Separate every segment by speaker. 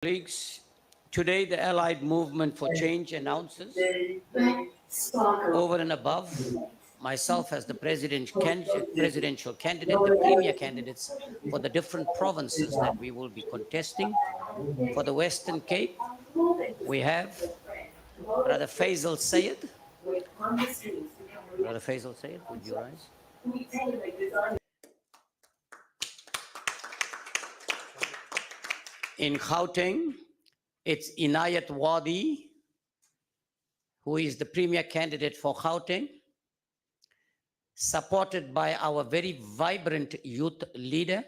Speaker 1: Colleagues, today the Allied Movement for Change announces, over and above myself as the presidential candidate, the premier candidates for the different provinces that we will be contesting. For the Western Cape, we have Brother Faisal Sayed. Brother Faisal Sayed, would you rise? In Gauteng, it's Inayat Wadi, who is the premier candidate for Gauteng, supported by our very vibrant youth leader,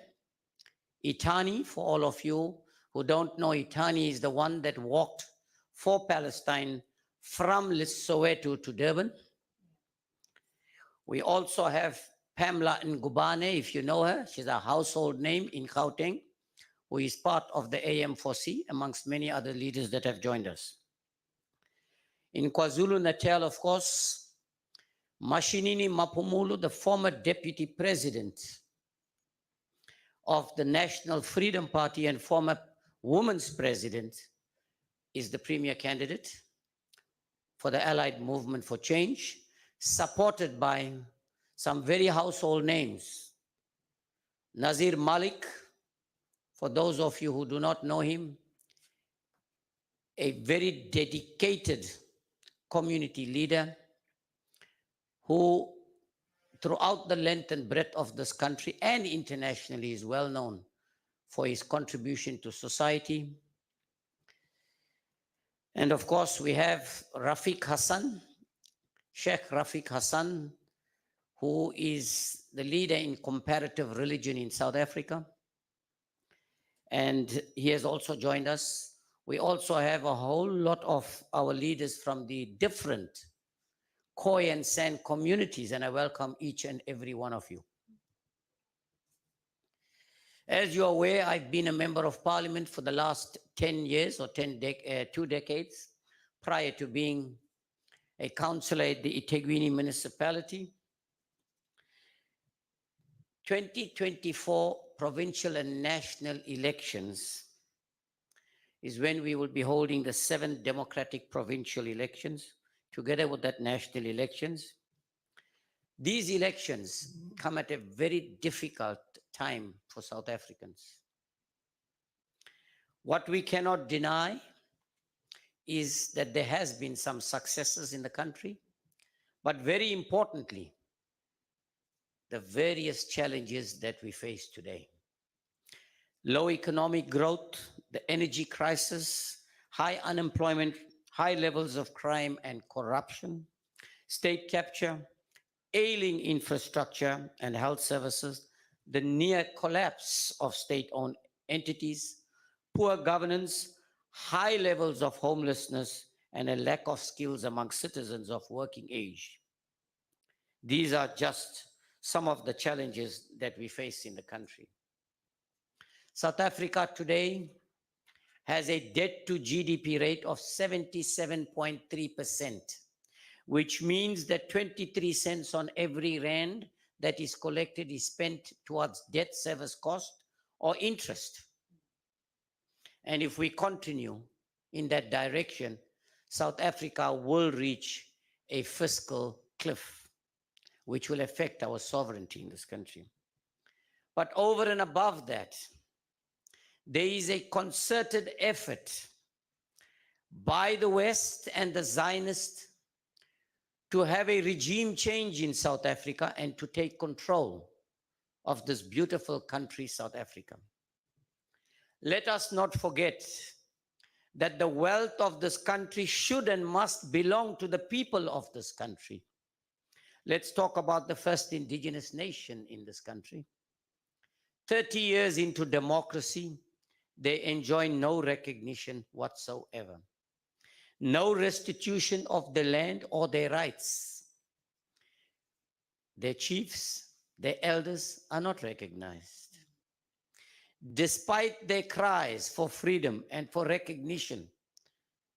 Speaker 1: Itani. For all of you who don't know, Itani is the one that walked for Palestine from Soweto to Durban. We also have Pamela Ngubane, if you know her. She's a household name in Gauteng, who is part of the AM4C, amongst many other leaders that have joined us. In KwaZulu-Natal, of course, Mashinini Mapumulu, the former deputy president of the National Freedom Party and former women's president, is the premier candidate for the Allied Movement for Change, supported by some very household names. Nazir Malik, for those of you who do not know him, a very dedicated community leader who throughout the length and breadth of this country and internationally is well known for his contribution to society. And of course, we have Rafiq Hassan, Sheikh Rafiq Hassan, who is the leader in comparative religion in South Africa. And he has also joined us. We also have a whole lot of our leaders from the different Khoi and San communities, and I welcome each and every one of you. As you're aware, I've been a member of parliament for the last 10 years or 2 decades, prior to being a councillor at the eThekwini municipality. 2024 provincial and national elections is when we will be holding the 7th democratic provincial elections together with that national elections. These elections come at a very difficult time for South Africans. What we cannot deny is that there has been some successes in the country, but very importantly, the various challenges that we face today. Low economic growth, the energy crisis, high unemployment, high levels of crime and corruption, state capture, ailing infrastructure and health services, the near collapse of state-owned entities, poor governance, high levels of homelessness, and a lack of skills among citizens of working age. These are just some of the challenges that we face in the country. South Africa today has a debt to GDP rate of 77.3%, which means that 23 cents on every rand that is collected is spent towards debt service cost or interest. And if we continue in that direction, South Africa will reach a fiscal cliff, which will affect our sovereignty in this country. But over and above that, there is a concerted effort by the West and the Zionists to have a regime change in South Africa and to take control of this beautiful country, South Africa. Let us not forget that the wealth of this country should and must belong to the people of this country. Let's talk about the first indigenous nation in this country. 30 years into democracy, they enjoy no recognition whatsoever. No restitution of the land or their rights. Their chiefs, their elders are not recognized. Despite their cries for freedom and for recognition,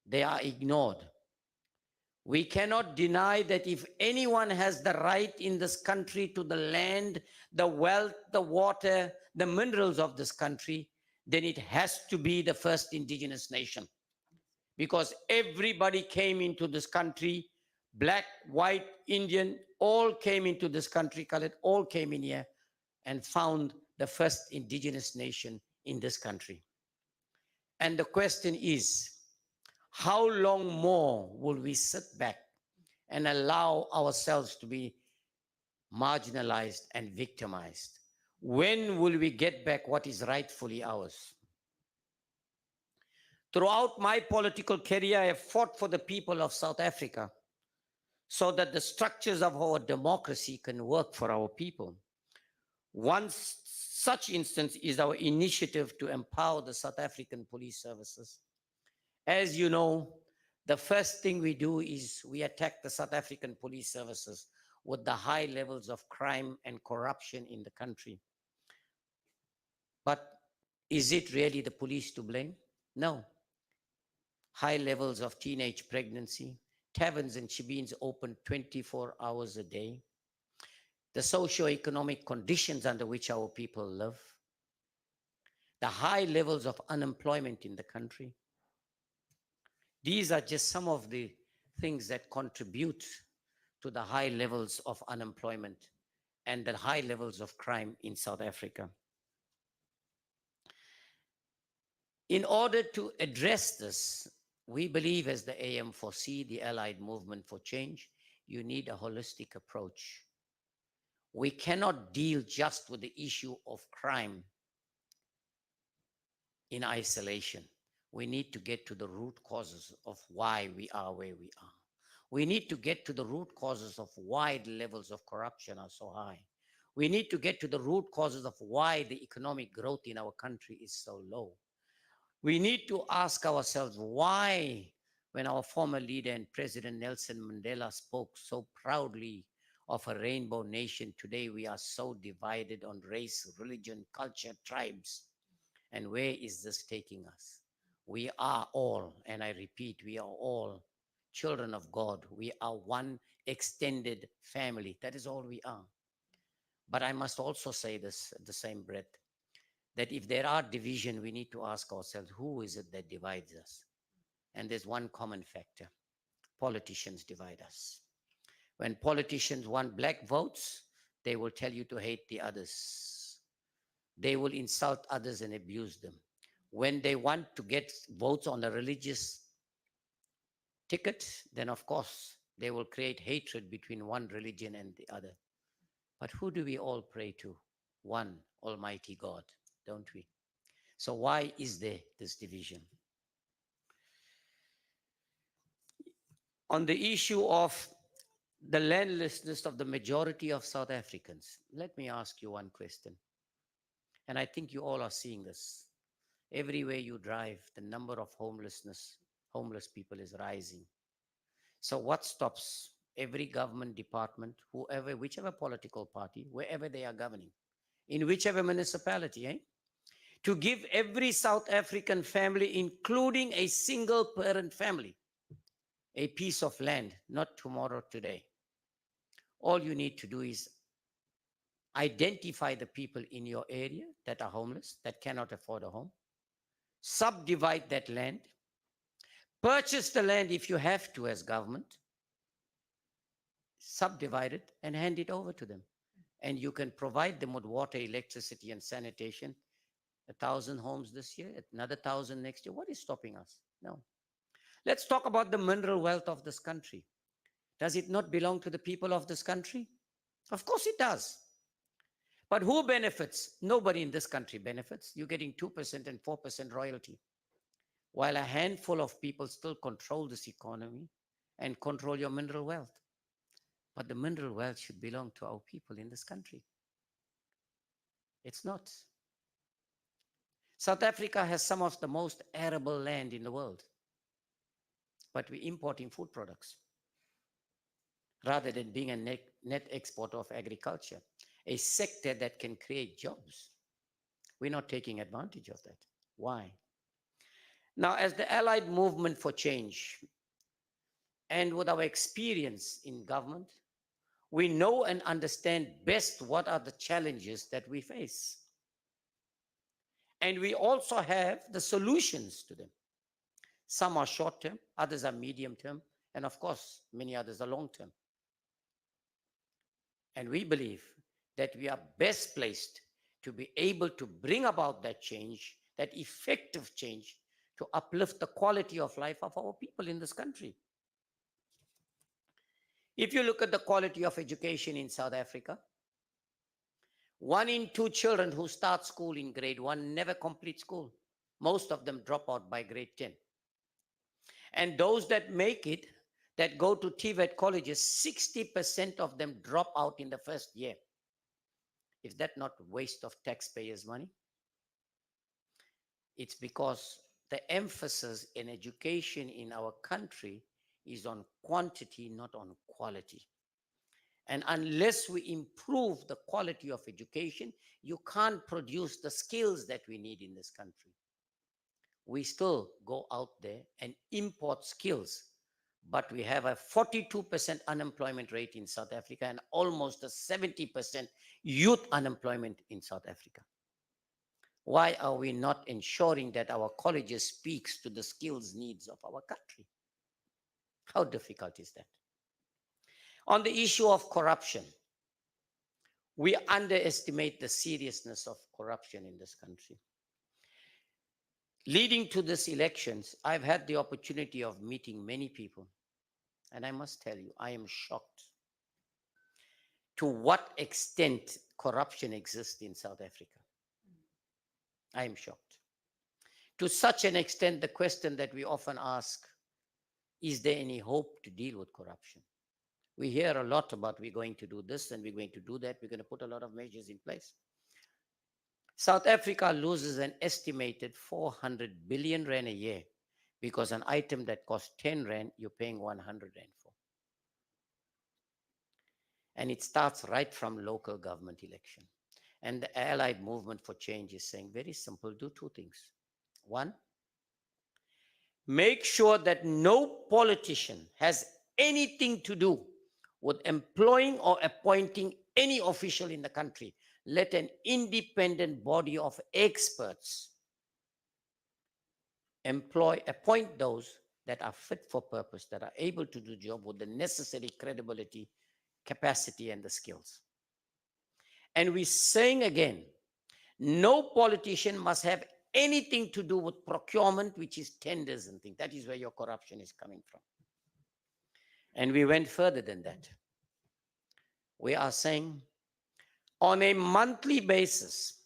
Speaker 1: they are ignored. We cannot deny that if anyone has the right in this country to the land, the wealth, the water, the minerals of this country, then it has to be the first indigenous nation, because everybody came into this country, black, white, Indian, all came into this country, colored, all came in here and found the first indigenous nation in this country. And the question is, how long more will we sit back and allow ourselves to be marginalized and victimized? When will we get back what is rightfully ours? Throughout my political career, I have fought for the people of South Africa so that the structures of our democracy can work for our people. One such instance is our initiative to empower the South African police services. As you know, the first thing we do is we attack the South African police services with the high levels of crime and corruption in the country. But is it really the police to blame? No. High levels of teenage pregnancy, taverns and shebeens open 24 hours a day, the socio-economic conditions under which our people live, the high levels of unemployment in the country. These are just some of the things that contribute to the high levels of unemployment and the high levels of crime in South Africa. In order to address this, we believe as the AM4C, the Allied Movement for Change, you need a holistic approach. We cannot deal just with the issue of crime in isolation. We need to get to the root causes of why we are where we are. We need to get to the root causes of why the levels of corruption are so high. We need to get to the root causes of why the economic growth in our country is so low. We need to ask ourselves why, when our former leader and President Nelson Mandela spoke so proudly of a rainbow nation, today we are so divided on race, religion, culture, tribes. And where is this taking us? We are all, and I repeat, we are all children of God. We are one extended family. That is all we are. But I must also say this at the same breath, that if there are division, we need to ask ourselves, who is it that divides us? And there's one common factor. Politicians divide us. When politicians want black votes, they will tell you to hate the others. They will insult others and abuse them. When they want to get votes on a religious ticket, then of course they will create hatred between one religion and the other. But who do we all pray to? One Almighty God, don't we? So why is there this division? On the issue of the landlessness of the majority of South Africans, let me ask you one question. And I think you all are seeing this. Everywhere you drive, the number of homeless people is rising. So what stops every government department, whoever, whichever political party, wherever they are governing, in whichever municipality, to give every South African family, including a single parent family, a piece of land, not tomorrow, today? All you need to do is identify the people in your area that are homeless, that cannot afford a home, subdivide that land, purchase the land if you have to as government, subdivide it and hand it over to them. And you can provide them with water, electricity, and sanitation. 1,000 homes this year, another 1,000 next year. What is stopping us? No. Let's talk about the mineral wealth of this country. Does it not belong to the people of this country? Of course it does. But who benefits? Nobody in this country benefits. You're getting 2% and 4% royalty, while a handful of people still control this economy and control your mineral wealth. But the mineral wealth should belong to our people in this country. It's not. South Africa has some of the most arable land in the world, but we're importing food products rather than being a net exporter of agriculture, a sector that can create jobs. We're not taking advantage of that. Why? Now, as the Allied Movement for Change, and with our experience in government, we know and understand best what are the challenges that we face. And we also have the solutions to them. Some are short term, others are medium term, and of course, many others are long term. And we believe that we are best placed to be able to bring about that change, that effective change, to uplift the quality of life of our people in this country. If you look at the quality of education in South Africa, 1 in 2 children who start school in grade 1 never complete school. Most of them drop out by grade 10. And those that make it, that go to TVET colleges, 60% of them drop out in the first year. Is that not waste of taxpayers' money? It's because the emphasis in education in our country is on quantity, not on quality. And unless we improve the quality of education, you can't produce the skills that we need in this country. We still go out there and import skills, but we have a 42% unemployment rate in South Africa and almost a 70% youth unemployment in South Africa. Why are we not ensuring that our colleges speaks to the skills needs of our country? How difficult is that? On the issue of corruption, we underestimate the seriousness of corruption in this country. Leading to these elections, I've had the opportunity of meeting many people, and I must tell you, I am shocked to what extent corruption exists in South Africa. I am shocked. To such an extent, the question that we often ask, is there any hope to deal with corruption? We hear a lot about we're going to do this and we're going to do that. We're going to put a lot of measures in place. South Africa loses an estimated 400 billion rand a year because an item that costs 10 rand, you're paying 100 rand for. And it starts right from local government election. And the Allied Movement for Change is saying very simple, do two things. One, make sure that no politician has anything to do with employing or appointing any official in the country. Let an independent body of experts appoint those that are fit for purpose, that are able to do the job with the necessary credibility, capacity, and the skills. And we're saying again, no politician must have anything to do with procurement, which is tenders and things. That is where your corruption is coming from. And we went further than that. We are saying on a monthly basis,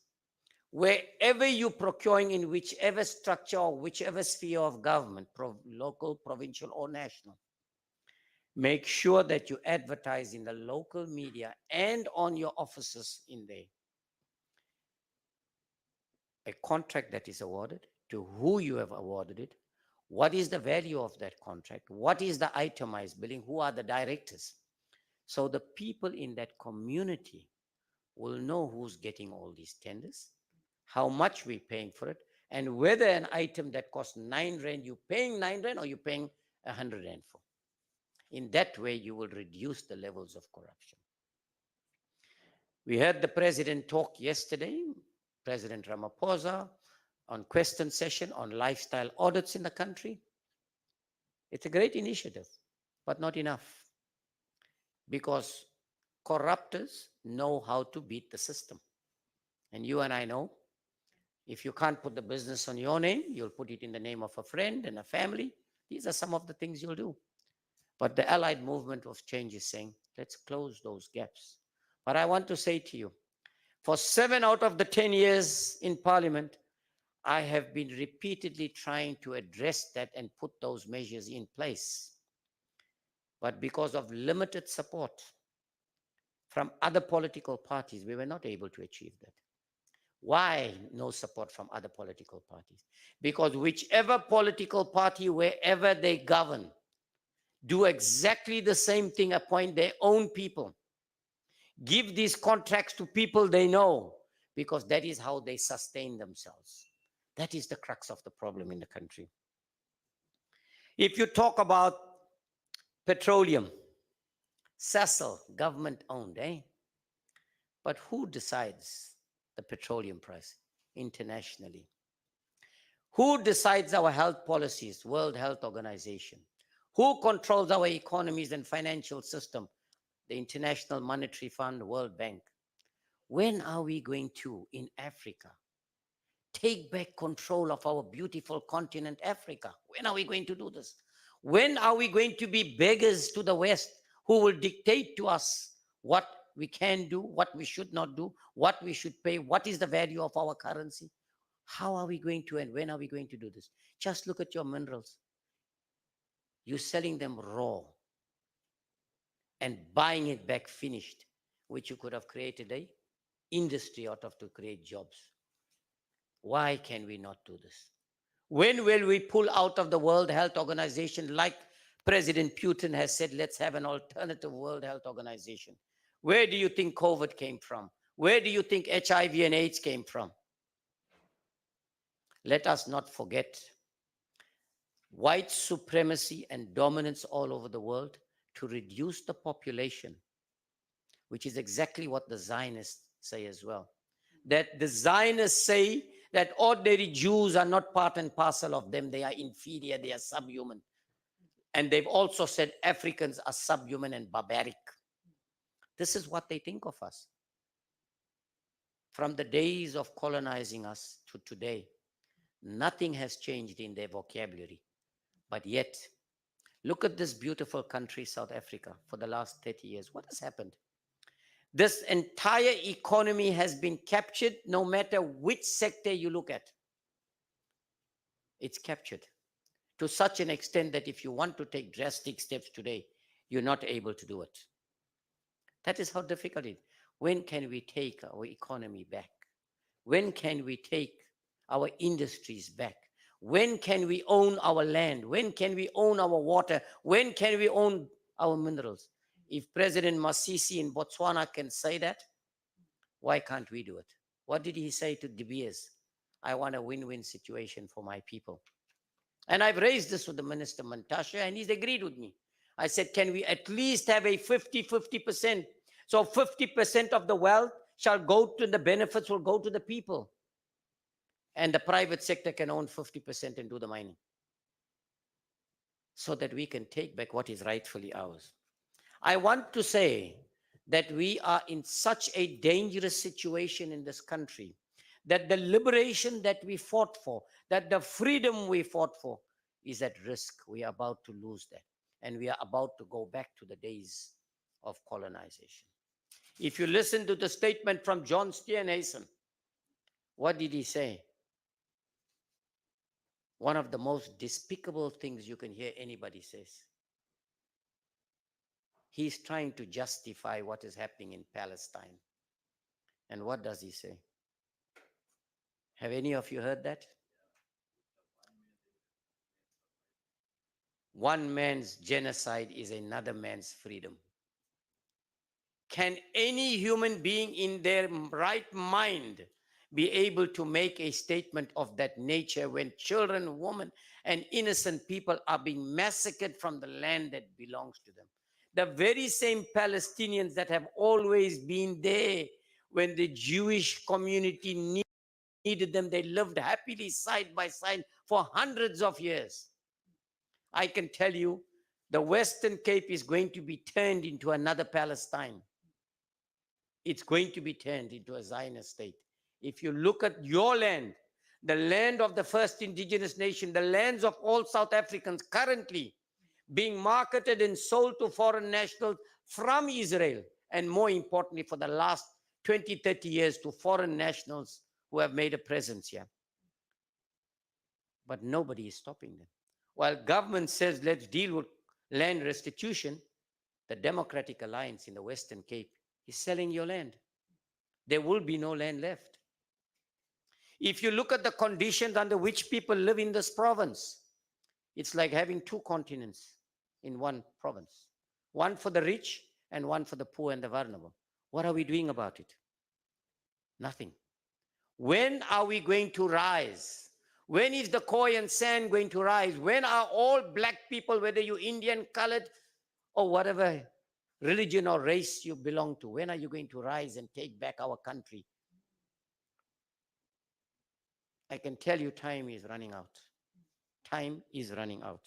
Speaker 1: wherever you're procuring in whichever structure or whichever sphere of government, local, provincial, or national, make sure that you advertise in the local media and on your offices in there a contract that is awarded, to who you have awarded it, what is the value of that contract, what is the itemized billing, who are the directors. So the people in that community will know who's getting all these tenders, how much we're paying for it, and whether an item that costs 9 rand, you're paying 9 rand or you're paying 100 rand for. In that way, you will reduce the levels of corruption. We heard the president talk yesterday, President Ramaphosa, on question session on lifestyle audits in the country. It's a great initiative, but not enough, because corruptors know how to beat the system. And you and I know, if you can't put the business on your name, you'll put it in the name of a friend and a family. These are some of the things you'll do. But the Allied Movement of Change is saying, let's close those gaps. But I want to say to you, for 7 out of the 10 years in Parliament, I have been repeatedly trying to address that and put those measures in place. But because of limited support from other political parties, we were not able to achieve that. Why no support from other political parties? Because whichever political party, wherever they govern, do exactly the same thing, appoint their own people, give these contracts to people they know, because that is how they sustain themselves. That is the crux of the problem in the country. If you talk about petroleum, Sasol, government owned, eh? But who decides the petroleum price? internationally. Who decides our health policies? World Health Organization. Who controls our economies and financial system? The International Monetary Fund, World Bank. When are we going to, in Africa, take back control of our beautiful continent, Africa? When are we going to do this? When are we going to be beggars to the West who will dictate to us what we can do, what we should not do, what we should pay, what is the value of our currency? How are we going to, and when are we going to do this? Just look at your minerals. You're selling them raw and buying it back finished, which you could have created a industry out of to create jobs. Why can we not do this? When will we pull out of the World Health Organization, like President Putin has said, let's have an alternative World Health Organization? Where do you think COVID came from? Where do you think HIV and AIDS came from? Let us not forget white supremacy and dominance all over the world to reduce the population, which is exactly what the Zionists say as well. That the Zionists say that ordinary Jews are not part and parcel of them. They are inferior, they are subhuman. And they've also said Africans are subhuman and barbaric. This is what they think of us. From the days of colonizing us to today, nothing has changed in their vocabulary. But yet, look at this beautiful country, South Africa, for the last 30 years. What has happened? This entire economy has been captured, no matter which sector you look at. It's captured to such an extent that if you want to take drastic steps today, you're not able to do it. That is how difficult it is. When can we take our economy back? When can we take our industries back? When can we own our land? When can we own our water? When can we own our minerals? If President Masisi in Botswana can say that, why can't we do it? What did he say to De Beers? I want a win-win situation for my people. And I've raised this with the Minister Mantashe, and he's agreed with me. I said, can we at least have a 50-50%? So 50% of the wealth shall go to the benefits, will go to the people. And the private sector can own 50% and do the mining. So that we can take back what is rightfully ours. I want to say that we are in such a dangerous situation in this country that the liberation that we fought for, that the freedom we fought for is at risk. We are about to lose that. And we are about to go back to the days of colonization. If you listen to the statement from John Steenhuisen, what did he say? One of the most despicable things you can hear anybody says. He's trying to justify what is happening in Palestine. And what does he say? Have any of you heard that? One man's genocide is another man's freedom. Can any human being in their right mind be able to make a statement of that nature when children, women, and innocent people are being massacred from the land that belongs to them? The very same Palestinians that have always been there when the Jewish community needed them, they lived happily side by side for hundreds of years. I can tell you, the Western Cape is going to be turned into another Palestine. It's going to be turned into a Zionist state. If you look at your land, the land of the first indigenous nation, the lands of all South Africans currently being marketed and sold to foreign nationals from Israel, and more importantly, for the last 20, 30 years to foreign nationals who have made a presence here. But nobody is stopping them. While government says, let's deal with land restitution, the Democratic Alliance in the Western Cape is selling your land. There will be no land left. If you look at the conditions under which people live in this province, it's like having two continents in one province. One for the rich and one for the poor and the vulnerable. What are we doing about it? Nothing. When are we going to rise? When is the Khoi and San going to rise? When are all black people, whether you're Indian, colored, or whatever religion or race you belong to, when are you going to rise and take back our country? I can tell you time is running out. Time is running out.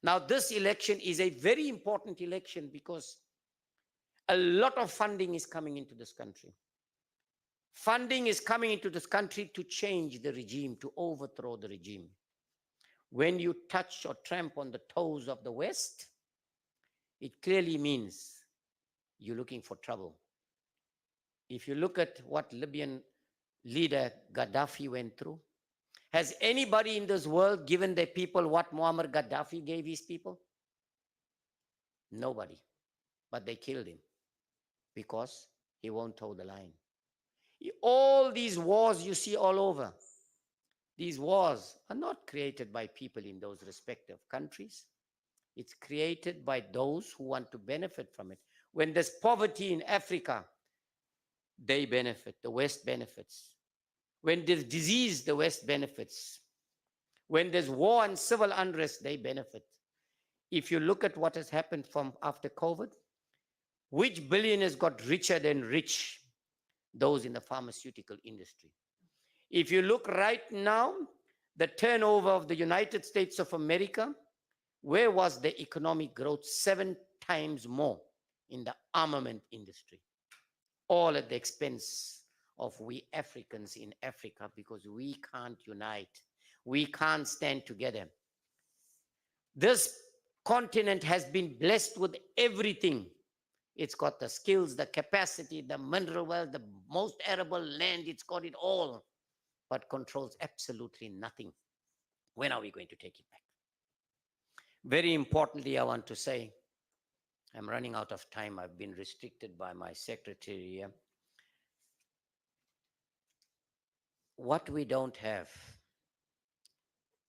Speaker 1: Now, this election is a very important election because a lot of funding is coming into this country. Funding is coming into this country to change the regime, to overthrow the regime. When you touch or tramp on the toes of the West, it clearly means you're looking for trouble. If you look at what Libyan leader Gaddafi went through, has anybody in this world given their people what Muammar Gaddafi gave his people? Nobody. But they killed him because he won't toe the line. All these wars you see all over, these wars are not created by people in those respective countries. It's created by those who want to benefit from it. When there's poverty in Africa, they benefit, the West benefits. When there's disease, the West benefits. When there's war and civil unrest, they benefit. If you look at what has happened from after COVID, which billionaires got richer than rich? Those in the pharmaceutical industry. If you look right now, the turnover of the United States of America, where was the economic growth? 7 times more in the armament industry, all at the expense of we Africans in Africa, because we can't unite. We can't stand together. This continent has been blessed with everything. It's got the skills, the capacity, the mineral wealth, the most arable land. It's got it all, but controls absolutely nothing. When are we going to take it back? Very importantly, I want to say, I'm running out of time. I've been restricted by my secretary here. What we don't have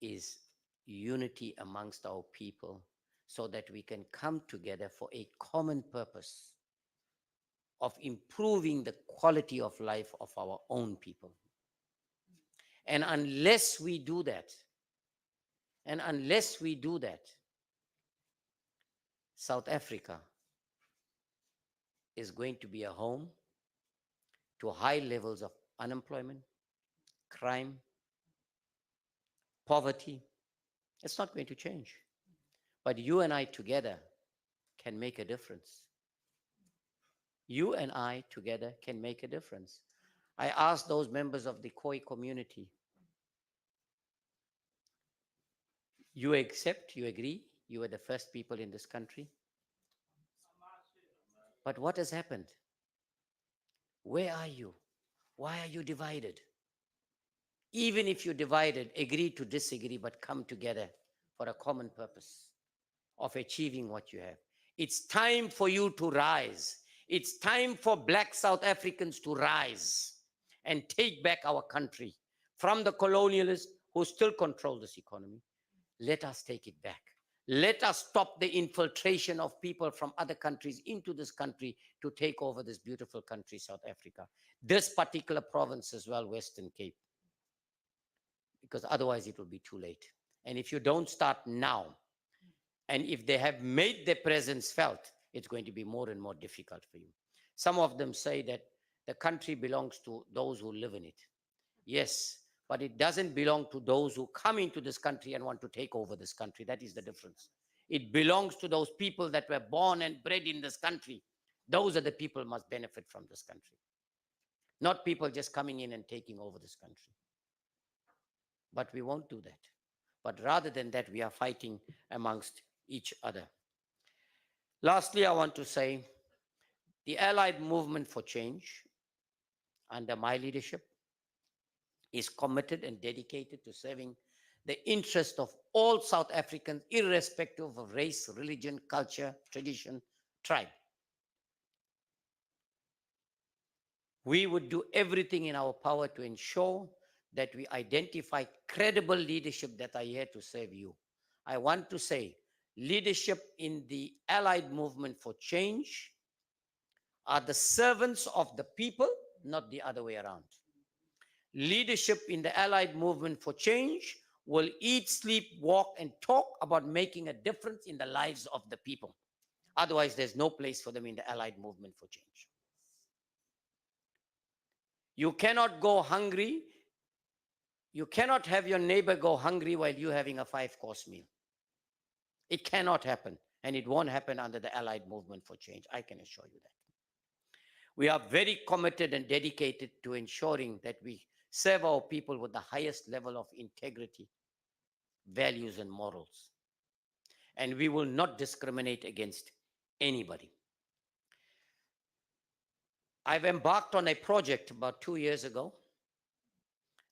Speaker 1: is unity amongst our people so that we can come together for a common purpose of improving the quality of life of our own people. And unless we do that, South Africa is going to be a home to high levels of unemployment, crime, poverty. It's not going to change. But you and I together can make a difference. You and I together can make a difference. I asked those members of the Khoi community, you accept, you agree, you were the first people in this country. But what has happened? Where are you? Why are you divided? Even if you're divided, agree to disagree, but come together for a common purpose of achieving what you have. It's time for you to rise. It's time for Black South Africans to rise and take back our country from the colonialists who still control this economy. Let us take it back. Let us stop the infiltration of people from other countries into this country to take over this beautiful country, South Africa. This particular province as well, Western Cape. Because otherwise it will be too late. And if you don't start now, and if they have made their presence felt, it's going to be more and more difficult for you. Some of them say that the country belongs to those who live in it. Yes, but it doesn't belong to those who come into this country and want to take over this country. That is the difference. It belongs to those people that were born and bred in this country. Those are the people who must benefit from this country. Not people just coming in and taking over this country. But we won't do that. But rather than that, we are fighting amongst each other. Lastly, I want to say the Allied Movement for Change, under my leadership, is committed and dedicated to serving the interest of all South Africans, irrespective of race, religion, culture, tradition, tribe. We would do everything in our power to ensure that we identify credible leadership that are here to serve you. I want to say leadership in the Allied Movement for Change are the servants of the people, not the other way around. Leadership in the Allied Movement for Change will eat, sleep, walk, and talk about making a difference in the lives of the people. Otherwise, there's no place for them in the Allied Movement for Change. You cannot go hungry. You cannot have your neighbor go hungry while you're having a 5-course meal. It cannot happen, and it won't happen under the Allied Movement for Change. I can assure you that. We are very committed and dedicated to ensuring that we serve our people with the highest level of integrity, values, and morals. And we will not discriminate against anybody. I've embarked on a project about 2 years ago,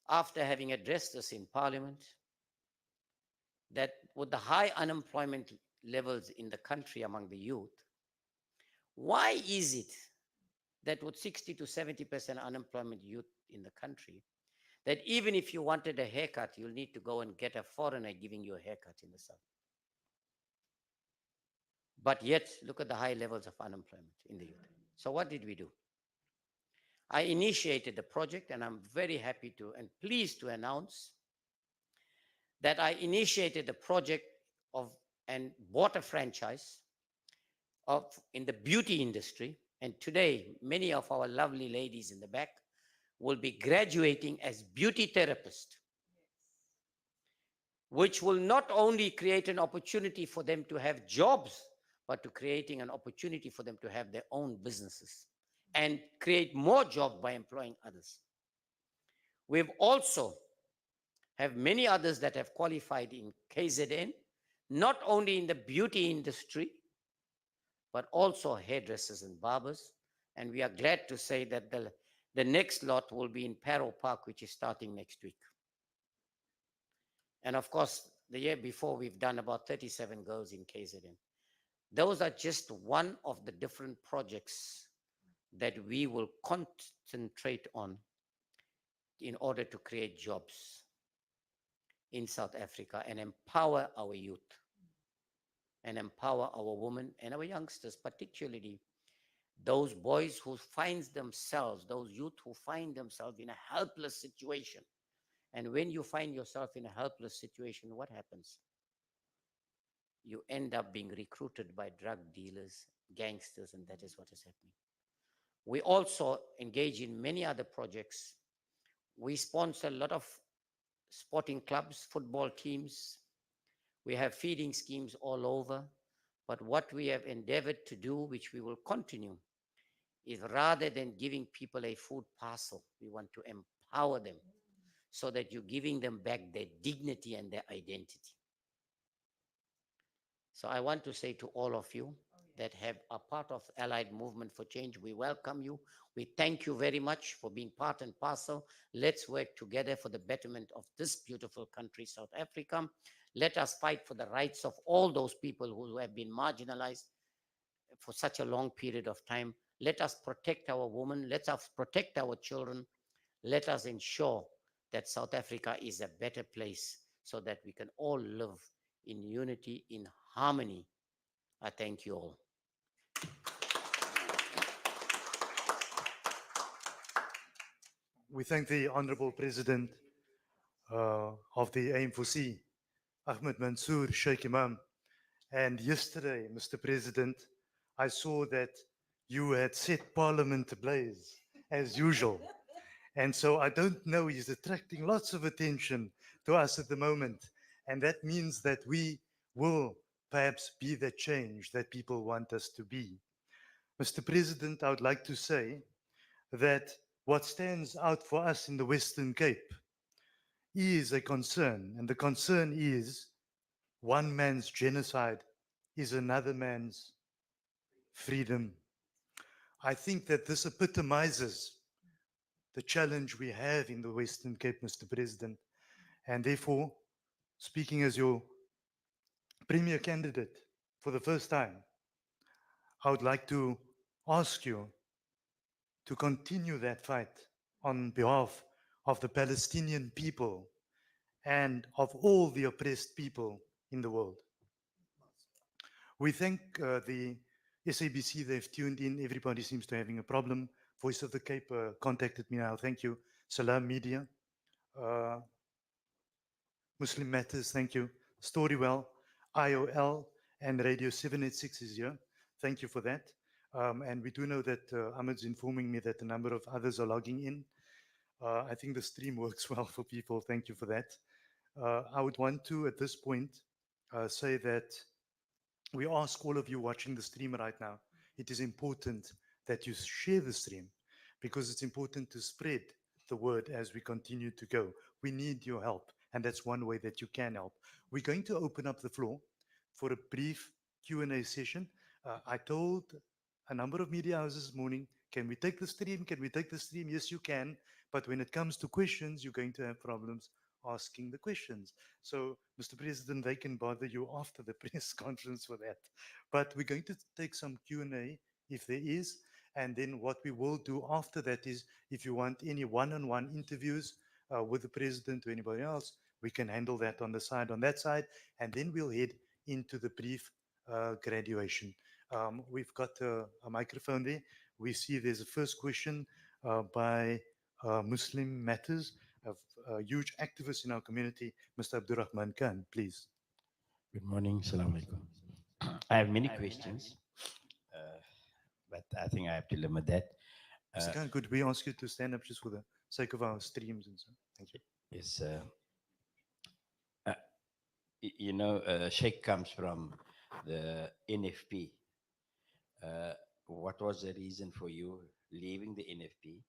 Speaker 1: after having addressed this in Parliament, that with the high unemployment levels in the country among the youth, why is it that with 60 to 70% unemployment youth in the country, that even if you wanted a haircut, you'll need to go and get a foreigner giving you a haircut in the South? But yet, look at the high levels of unemployment in the youth. So what did we do? I initiated the project, and I'm very happy to and pleased to announce that I initiated the project of and bought a franchise in the beauty industry. And today, many of our lovely ladies in the back will be graduating as beauty therapists, which will not only create an opportunity for them to have jobs, but to creating an opportunity for them to have their own businesses and create more jobs by employing others. We've also have many others that have qualified in KZN, not only in the beauty industry, but also hairdressers and barbers. And we are glad to say that the next lot will be in Paro Park, which is starting next week. And of course, the year before, we've done about 37 girls in KZN. Those are just one of the different projects that we will concentrate on in order to create jobs in South Africa and empower our youth and empower our women and our youngsters, particularly those boys who find themselves, those youth who find themselves in a helpless situation. And when you find yourself in a helpless situation, what happens? You end up being recruited by drug dealers, gangsters, and that is what is happening. We also engage in many other projects. We sponsor a lot of sporting clubs, football teams. We have feeding schemes all over. But what we have endeavored to do, which we will continue, is rather than giving people a food parcel, we want to empower them so that you're giving them back their dignity and their identity. So I want to say to all of you that have a part of Allied Movement for Change, we welcome you. We thank you very much for being part and parcel. Let's work together for the betterment of this beautiful country, South Africa. Let us fight for the rights of all those people who have been marginalized for such a long period of time. Let us protect our women. Let us protect our children. Let us ensure that South Africa is a better place so that we can all live in unity, in harmony. I thank you all.
Speaker 2: We thank the Honorable President of the AM4C, Ahmed Munzoor, Shaik Emam. And yesterday, Mr. President, I saw that you had set Parliament ablaze, as usual. And so I don't know, he's attracting lots of attention to us at the moment. And that means that we will perhaps be the change that people want us to be. Mr. President, I would like to say that what stands out for us in the Western Cape is a concern. And the concern is one man's genocide is another man's freedom. I think that this epitomizes the challenge we have in the Western Cape, Mr. President. And therefore, speaking as your premier candidate for the first time, I would like to ask you to continue that fight on behalf of the Palestinian people and of all the oppressed people in the world. We thank the SABC, they've tuned in. Everybody seems to be having a problem. Voice of the Cape contacted me now. Thank you. Salam Media. Muslim Matters, thank you. Storywell, IOL, and Radio 786 is here. Thank you for that. And we do know that Ahmed's informing me that a number of others are logging in. I think the stream works well for people. Thank you for that. I would want to, at this point, say that we ask all of you watching the stream right now, it is important that you share the stream because it's important to spread the word as we continue to go. We need your help, and that's one way that you can help. We're going to open up the floor for a brief Q&A session. I told a number of media houses this morning, can we take the stream? Can we take the stream? Yes, you can. But when it comes to questions, you're going to have problems asking the questions. So, Mr. President, they can bother you after the press conference for that. But we're going to take some Q&A if there is. And then what we will do after that is if you want any one-on-one interviews with the president or anybody else, we can handle that on the side, on that side. And then we'll head into the brief graduation. We've got a microphone there. We see there's a first question by Muslim Matters, a huge activist in our community, Mr. Abdurrahman Khan, please.
Speaker 3: Good morning. Assalamu alaikum. I have many questions, uh, but I think I have to limit that.
Speaker 2: Mr. Khan, could we ask you to stand up just for the sake of our streams and so? Thank you.
Speaker 3: Is Shaik comes from the NFP. Uh, what was the reason for you leaving the NFP?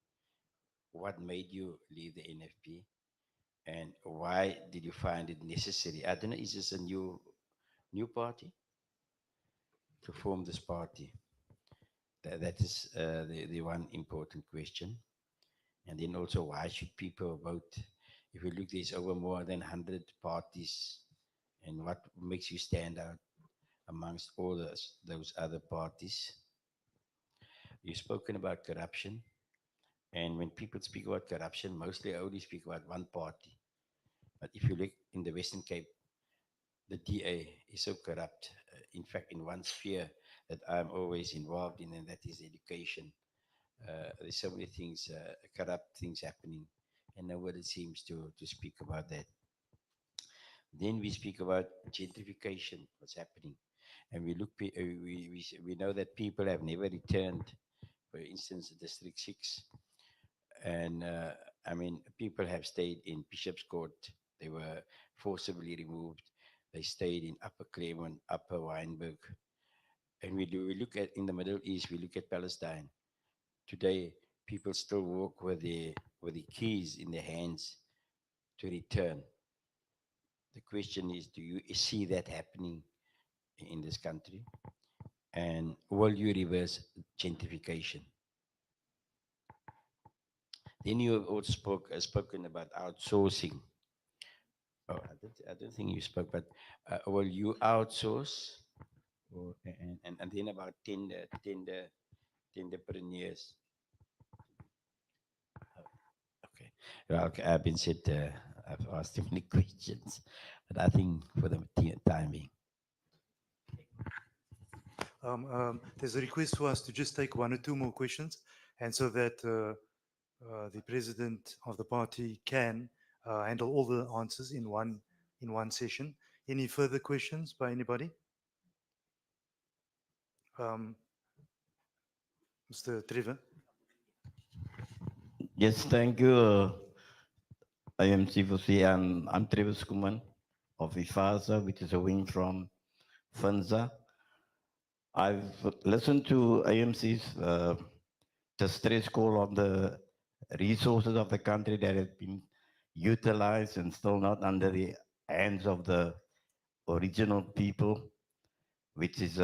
Speaker 3: What made you leave the NFP? And why did you find it necessary? I don't know, is this a new party to form this party? That is the one important question. And then also, why should people vote? If you look, there's over more than 100 parties. And what makes you stand out amongst all those other parties? You've spoken about corruption. And when people speak about corruption, mostly only speak about one party. But if you look in the Western Cape, the DA is so corrupt. In fact, in one sphere that I'm always involved in, and that is education. There's so many things, corrupt things happening, and nobody seems to speak about that. Then we speak about gentrification, what's happening, and we look, we know that people have never returned. For instance, District 6, and I mean, people have stayed in Bishop's Court. They were forcibly removed. They stayed in Upper Claremont, Upper Wynberg, and we look at in the Middle East. We look at Palestine today. People still walk with the keys in their hands to return. The question is, do you see that happening in this country? And will you reverse gentrification? Then you have also spoken about outsourcing. Oh, I don't think you spoke, but will you outsource? Or, and then about tenderpreneurs. Okay. Well, okay, I've been said, I've asked too many questions, but I think for the time being.
Speaker 2: There's a request for us to just take one or two more questions, and so that the president of the party can handle all the answers in one session. Any further questions by anybody? Mr. Trevor.
Speaker 4: Yes, thank you, AM4C, and I'm Travis Kuman of IFASA, which is a wing from FUNZA. I've listened to AMC's distress call on the resources of the country that have been utilized and still not under the hands of the original people, which is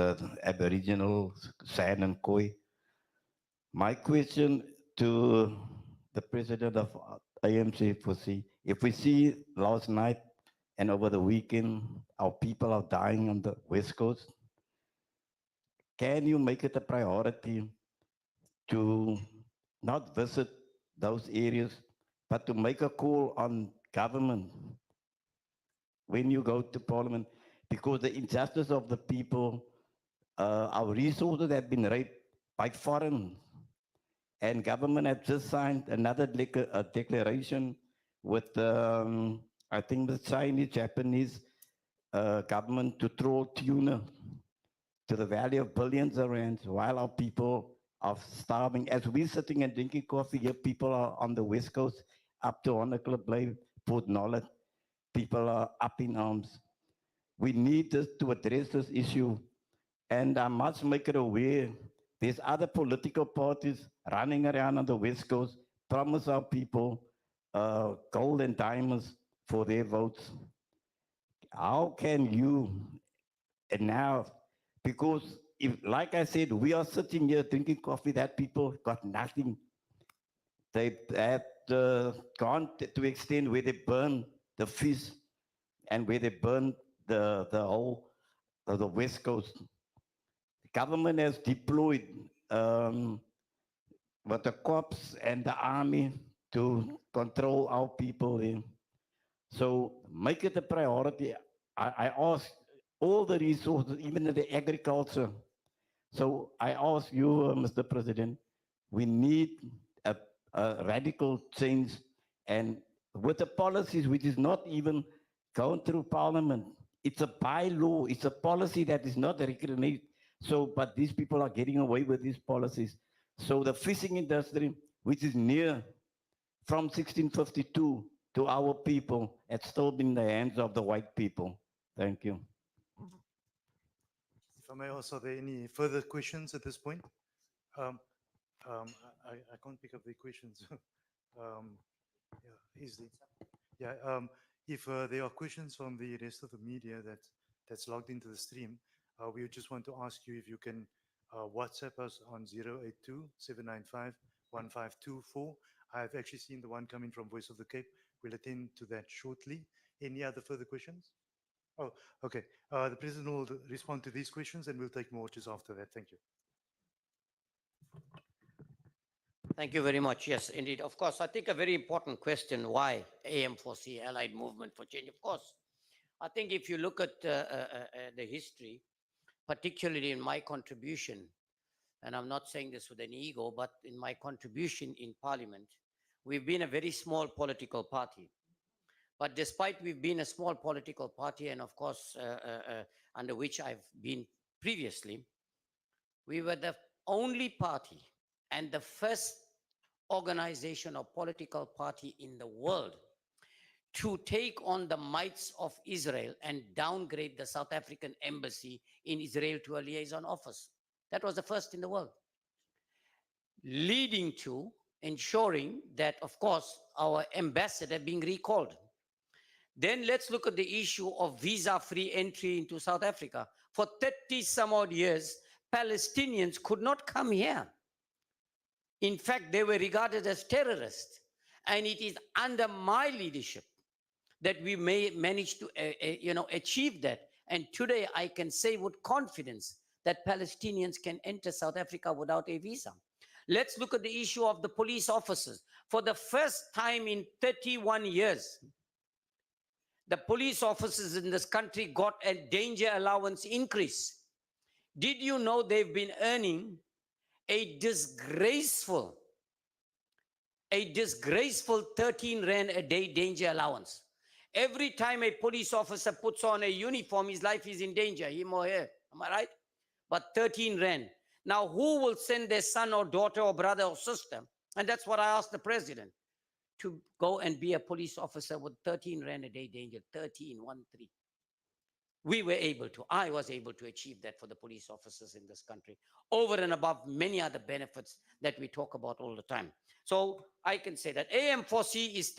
Speaker 4: Aboriginal, San and Khoi. My question to the president of AM4C, if we see last night and over the weekend, our people are dying on the West Coast, can you make it a priority to not visit those areas, but to make a call on government when you go to parliament? Because the injustice of the people, our resources have been raped by foreign, and government has just signed another declaration with, I think, the Chinese, Japanese government to throw tuna to the value of billions of rands while our people of starving. As we're sitting and drinking coffee here, people are on the West Coast, up to Honeyclub, Port Nollet. People are up in arms. We need to address this issue. And I must make it aware, there's other political parties running around on the West Coast, promise our people gold and diamonds for their votes. How can you now, because if, like I said, we are sitting here drinking coffee, that people got nothing. They have gone to extent where they burn the fish and where they burn the whole the West Coast. The government has deployed with the cops and the army to control our people there. So make it a priority. I ask all the resources, even in the agriculture. So I ask you, Mr. President, we need a, a radical change, and with the policies which is not even going through Parliament. It's a bylaw. It's a policy that is not recognized. So, but these people are getting away with these policies. So the fishing industry, which is near from 1652 to our people, it's still been in the hands of the white people. Thank you.
Speaker 2: If I may ask, are there any further questions at this point? Um, I can't pick up the questions. Yeah, is the, yeah, if there are questions from the rest of the media that's logged into the stream, we just want to ask you if you can WhatsApp us on 082-795-1524. I've actually seen the one coming from Voice of the Cape. We'll attend to that shortly. Any other further questions? Oh, okay. The President will respond to these questions and we'll take more just after that. Thank you.
Speaker 1: Thank you very much. Yes, indeed. Of course, I think a very important question, why AM4C, Allied Movement for Change? Of course, I think if you look at the history, particularly in my contribution, and I'm not saying this with an ego, but in my contribution in Parliament, we've been a very small political party. But despite we've been a small political party, and of course, under which I've been previously, we were the only party and the first organization or political party in the world to take on the mites of Israel and downgrade the South African embassy in Israel to a liaison office. That was the first in the world, leading to ensuring that, of course, our ambassador being recalled. Then let's look at the issue of visa-free entry into South Africa. For 30 some odd years, Palestinians could not come here. In fact, they were regarded as terrorists. And it is under my leadership that we may manage to achieve that. And today I can say with confidence that Palestinians can enter South Africa without a visa. Let's look at the issue of the police officers. For the first time in 31 years, the police officers in this country got a danger allowance increase. Did you know they've been earning a disgraceful 13 Rand a day danger allowance? Every time a police officer puts on a uniform, his life is in danger, him or her. Am I right? But 13 Rand. Now, who will send their son or daughter or brother or sister? And that's what I asked the president, to go and be a police officer with 13 Rand a day danger, 13. We were able to, I was able to achieve that for the police officers in this country, over and above many other benefits that we talk about all the time. So I can say that AM4C is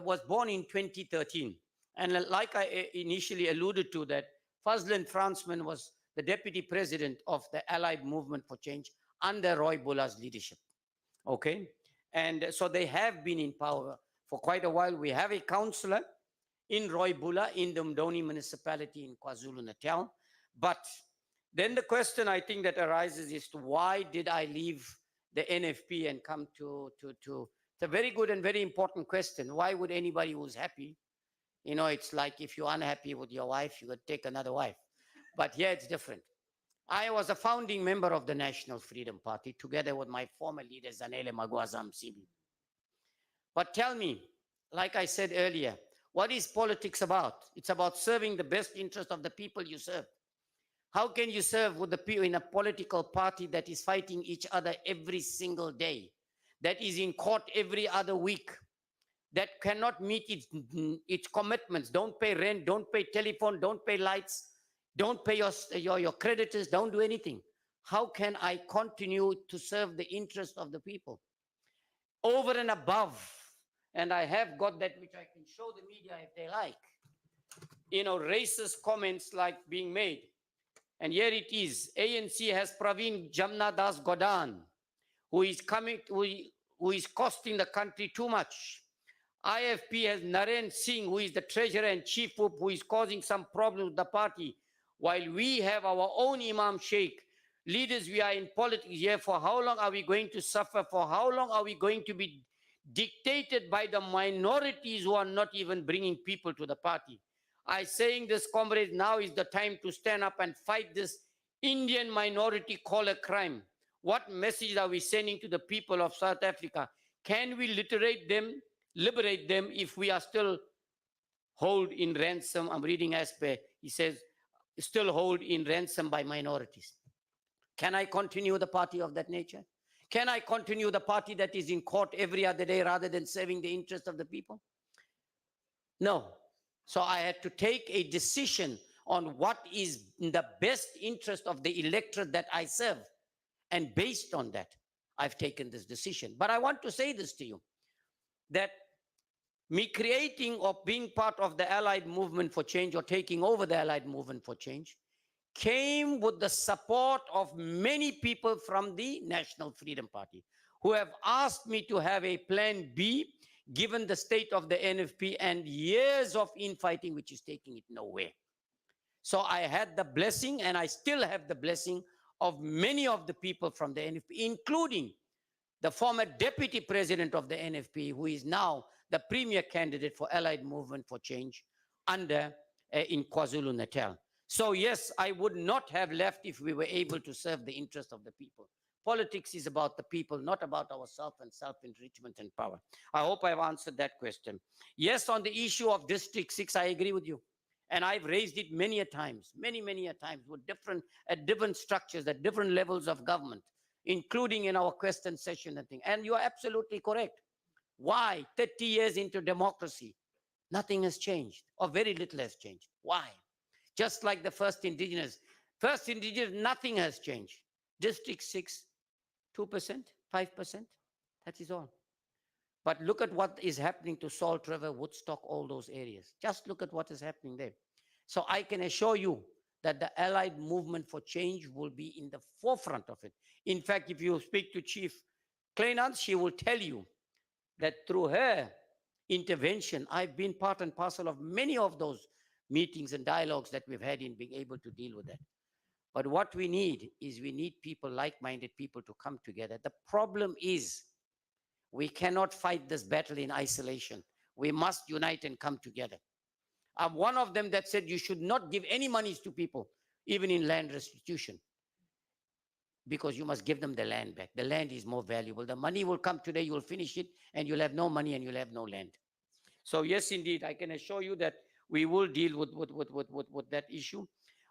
Speaker 1: was born in 2013. And like I initially alluded to, that Fazlin Fransman was the deputy president of the Allied Movement for Change under Roy Bulla's leadership. Okay. And so they have been in power for quite a while. We have a councillor in Roy Bulla in the Mdoni municipality in KwaZulu-Natal. But then the question I think that arises is to why did I leave the NFP and come to it's a very good and very important question. Why would anybody who's happy, it's like if you're unhappy with your wife, you would take another wife. But here it's different. I was a founding member of the National Freedom Party together with my former leader, Zanele Magwaza Msibi. But tell me, like I said earlier, what is politics about? It's about serving the best interest of the people you serve. How can you serve with the people in a political party that is fighting each other every single day, that is in court every other week, that cannot meet its commitments? Don't pay rent, don't pay telephone, don't pay lights, don't pay your creditors, don't do anything. How can I continue to serve the interest of the people? Over and above, and I have got that which I can show the media if they like, racist comments like being made. And here it is. ANC has Praveen Jamnadas Godan, who is costing the country too much. IFP has Naren Singh, who is the treasurer and chief whip, who is causing some problems with the party. While we have our own Imam Shaik, leaders, we are in politics here. For how long are we going to suffer? For how long are we going to be dictated by the minorities who are not even bringing people to the party? I saying this, comrades, now is the time to stand up and fight this Indian minority color crime. What message are we sending to the people of South Africa? Can we liberate them if we are still held in ransom? I'm reading Asper. He says, still held in ransom by minorities. Can I continue the party of that nature? Can I continue the party that is in court every other day rather than serving the interest of the people? No. So I had to take a decision on what is in the best interest of the electorate that I serve. And based on that, I've taken this decision. But I want to say this to you, that me creating or being part of the Allied Movement for Change or taking over the Allied Movement for Change came with the support of many people from the National Freedom Party who have asked me to have a plan B given the state of the NFP and years of infighting, which is taking it nowhere. So I had the blessing, and I still have the blessing of many of the people from the NFP, including the former deputy president of the NFP, who is now the premier candidate for Allied Movement for Change in KwaZulu-Natal. So yes, I would not have left if we were able to serve the interest of the people. Politics is about the people, not about ourselves and self-enrichment and power. I hope I've answered that question. Yes, on the issue of District 6, I agree with you. And I've raised it many a times, many a times, with different structures, at different levels of government, including in our question session and thing. And you are absolutely correct. Why? 30 years into democracy, nothing has changed, or very little has changed. Why? Just like the first indigenous, nothing has changed. District 6, 2%, 5%, that is all. But look at what is happening to Salt River, Woodstock, all those areas. Just look at what is happening there. So I can assure you that the Allied Movement for Change will be in the forefront of it. In fact, if you speak to Chief Kleinans, she will tell you that through her intervention, I've been part and parcel of many of those meetings and dialogues that we've had in being able to deal with that. But what we need is we need people, like-minded people, to come together. The problem is we cannot fight this battle in isolation. We must unite and come together. I'm one of them that said you should not give any monies to people, even in land restitution, because you must give them the land back. The land is more valuable. The money will come today, you will finish it, and you'll have no money and you'll have no land. So yes, indeed, I can assure you that we will deal with that issue.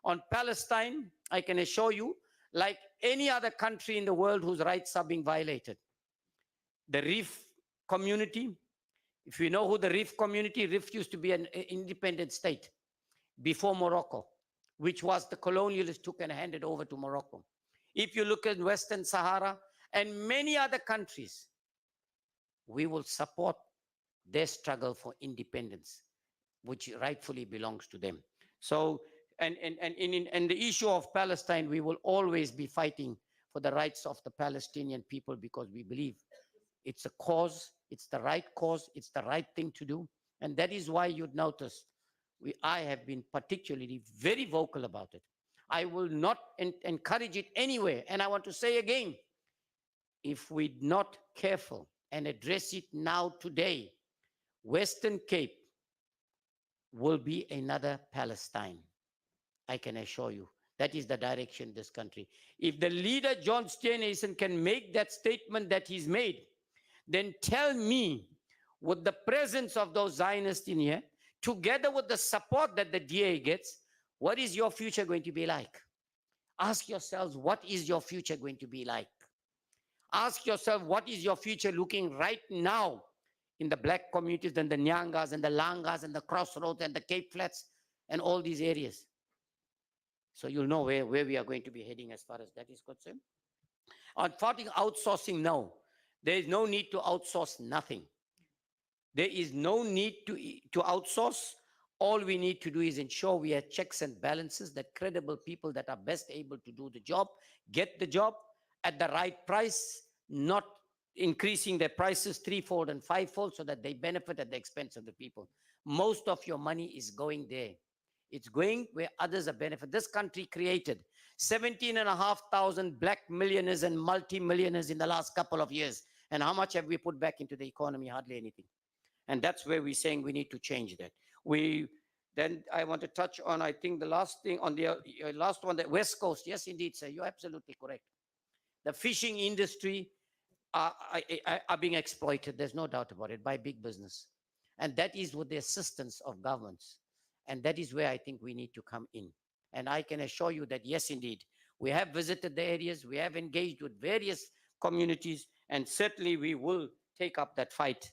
Speaker 1: On Palestine, I can assure you, like any other country in the world whose rights are being violated, the Reef community, if you know who the Reef community, Reef used to be an independent state before Morocco, which was the colonialists took and handed over to Morocco. If you look at Western Sahara and many other countries, we will support their struggle for independence, which rightfully belongs to them. So, and the issue of Palestine, we will always be fighting for the rights of the Palestinian people, because we believe it's a cause, it's the right cause, it's the right thing to do. And that is why you'd notice I have been particularly very vocal about it. I will not encourage it anywhere. And I want to say again, if we're not careful and address it now today, Western Cape will be another Palestine. I can assure you. That is the direction this country. If the leader, John Steenhuisen, can make that statement that he's made, then tell me, with the presence of those Zionists in here, together with the support that the DA gets, what is your future going to be like? Ask yourselves, what is your future going to be like? Ask yourself, what is your future looking right now in the black communities and the Nyangas and the Langas and the Crossroads and the Cape Flats and all these areas? So you'll know where we are going to be heading as far as that is concerned. On fighting outsourcing, no. There is no need to outsource nothing. There is no need to outsource. All we need to do is ensure we have checks and balances, that credible people that are best able to do the job, get the job at the right price, not increasing their prices threefold and fivefold so that they benefit at the expense of the people. Most of your money is going there. It's going where others are benefit. This country created 17,500 black millionaires and multi-millionaires in the last couple of years. And how much have we put back into the economy? Hardly anything. And that's where we're saying we need to change that. Then I want to touch on, I think the last thing on the last one, the West Coast. Yes, indeed, sir, you're absolutely correct. The fishing industry are being exploited. There's no doubt about it, by big business. And that is with the assistance of governments. And that is where I think we need to come in. And I can assure you that, yes, indeed, we have visited the areas, we have engaged with various communities, and certainly we will take up that fight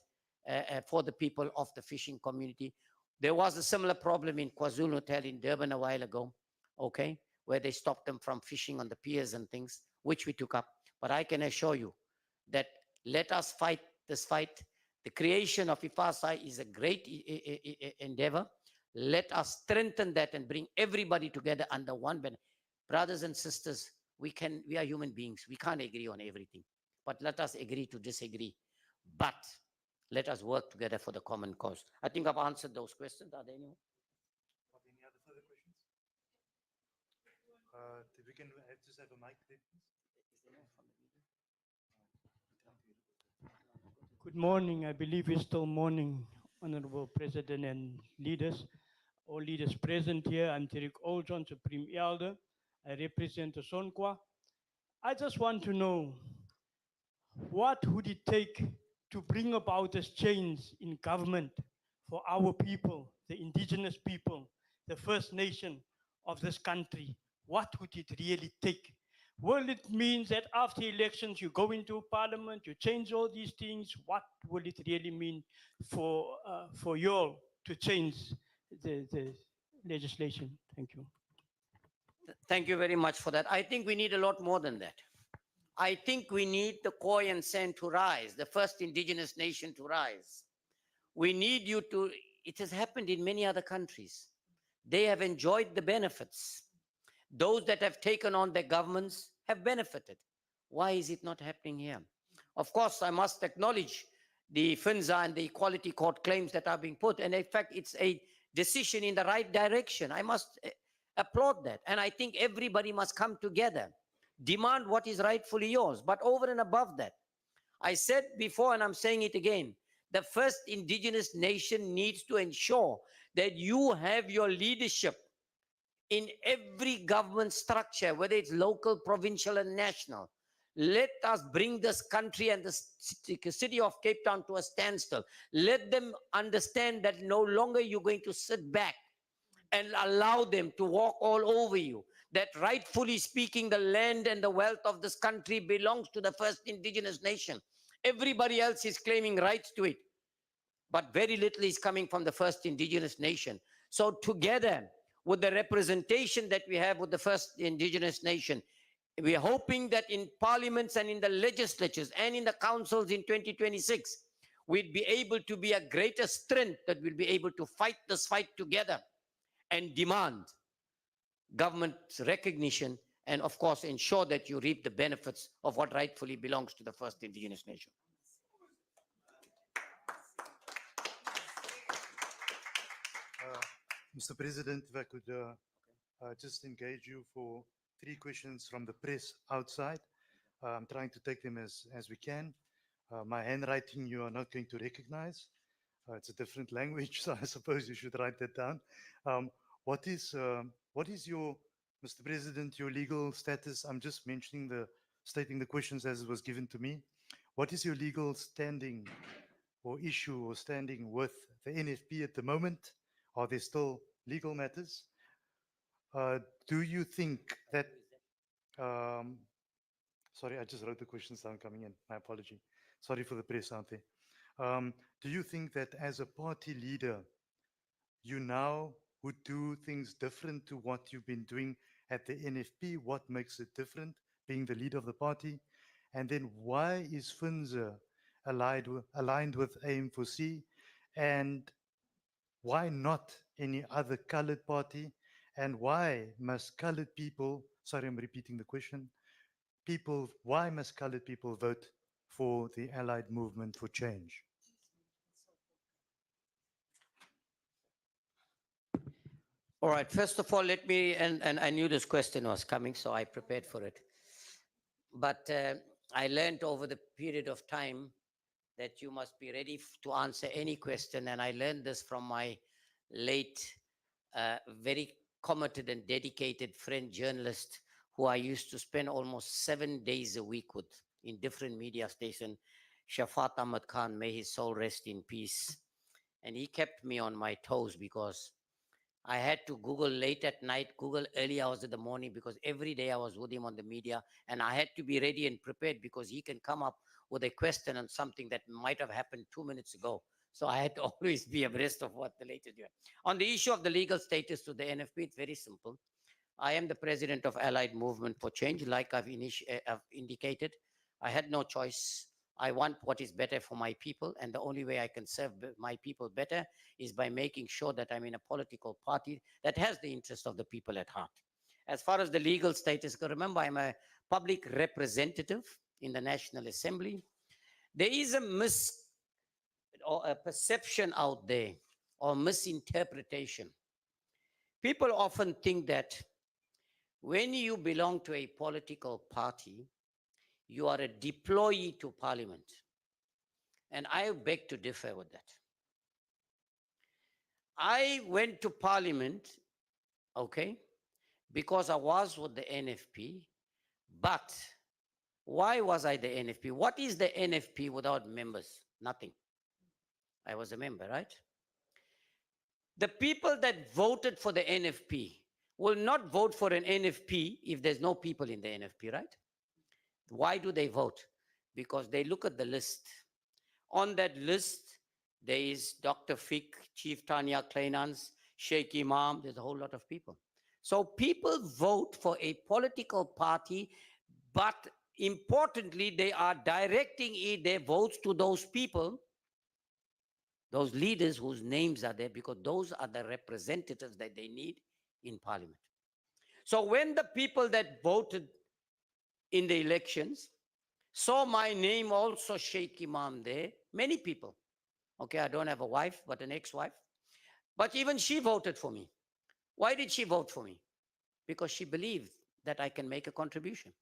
Speaker 1: for the people of the fishing community. There was a similar problem in KwaZulu-Natal in Durban a while ago, okay, where they stopped them from fishing on the piers and things, which we took up. But I can assure you that let us fight this fight. The creation of IFASA is a great endeavor. Let us strengthen that and bring everybody together under one banner. Brothers and sisters, we are human beings. We can't agree on everything. But let us agree to disagree. But let us work together for the common cause. I think I've answered those questions. Are there any more?
Speaker 2: Any other further questions? If we can just have a mic there, please.
Speaker 5: Good morning. I believe it's still morning, Honorable President and leaders. All leaders present here. I'm Terek Oljon, Supreme Elder. I represent the Sonkwa. I just want to know, what would it take to bring about this change in government for our people, the indigenous people, the First Nation of this country? What would it really take? Will it mean that after elections you go into parliament, you change all these things? What will it really mean for you all to change the legislation? Thank you.
Speaker 1: Thank you very much for that. I think we need a lot more than that. I think we need the Khoi and San to rise, the first indigenous nation to rise. We need you to, it has happened in many other countries. They have enjoyed the benefits. Those that have taken on their governments have benefited. Why is it not happening here? Of course, I must acknowledge the FINZA and the Equality Court claims that are being put. And in fact, it's a decision in the right direction. I must applaud that. And I think everybody must come together, demand what is rightfully yours. But over and above that, I said before, and I'm saying it again, the first indigenous nation needs to ensure that you have your leadership in every government structure, whether it's local, provincial, and national. Let us bring this country and the city of Cape Town to a standstill. Let them understand that no longer you're going to sit back and allow them to walk all over you. That rightfully speaking, the land and the wealth of this country belongs to the first indigenous nation. Everybody else is claiming rights to it, but very little is coming from the first indigenous nation. So together with the representation that we have with the first indigenous nation, we are hoping that in parliaments and in the legislatures and in the councils in 2026, we'd be able to be a greater strength, that we'll be able to fight this fight together and demand government's recognition and, of course, ensure that you reap the benefits of what rightfully belongs to the first indigenous nation.
Speaker 2: Mr. President, if I could just engage you for 3 questions from the press outside. I'm trying to take them as we can. My handwriting you are not going to recognize. It's a different language, so I suppose you should write that down. What is your, Mr. President, your legal status? I'm just stating the questions as it was given to me. What is your legal standing or issue or standing with the NFP at the moment? Are there still legal matters? Do you think that Um, sorry, I just wrote the questions down coming in. My apology. Sorry for the press out there. Do you think that as a party leader, you now would do things different to what you've been doing at the NFP? What makes it different, being the leader of the party? And then why is FUNZA aligned with AM4C? And why not any other colored party? And why must colored people, sorry, I'm repeating the question, why must colored people vote for the Allied Movement for Change?
Speaker 1: All right, first of all, let me, and I knew this question was coming, so I prepared for it. But I learned over the period of time that you must be ready to answer any question. And I learned this from my late, very committed and dedicated friend journalist, who I used to spend almost 7 days a week with in different media stations, Shafat Ahmed Khan, may his soul rest in peace. And he kept me on my toes because I had to Google late at night, Google early hours of the morning, because every day I was with him on the media, and I had to be ready and prepared because he can come up with a question on something that might have happened 2 minutes ago. So I had to always be abreast of what the latest doing. On the issue of the legal status to the NFP, it's very simple. I am the president of Allied Movement for Change, like I've indicated. I had no choice. I want what is better for my people, and the only way I can serve my people better is by making sure that I'm in a political party that has the interest of the people at heart. As far as the legal status, remember, I'm a public representative in the National Assembly. There is or a perception out there or misinterpretation. People often think that when you belong to a political party, you are a deployee to parliament. And I beg to differ with that. I went to parliament, okay, because I was with the NFP. But why was I the NFP? What is the NFP without members? Nothing. I was a member, right? The people that voted for the NFP will not vote for an NFP if there's no people in the NFP, right? Why do they vote? Because they look at the list. On that list, there is Dr. Fick, Chief Tanya Kleinans, Shaik Emam, there's a whole lot of people. So people vote for a political party, but importantly, they are directing their votes to those people, those leaders whose names are there, because those are the representatives that they need in parliament. So when the people that voted in the elections saw my name also, Shaik Emam, there, many people, okay, I don't have a wife, but an ex-wife, but even she voted for me. Why did she vote for me? Because she believed that I can make a contribution.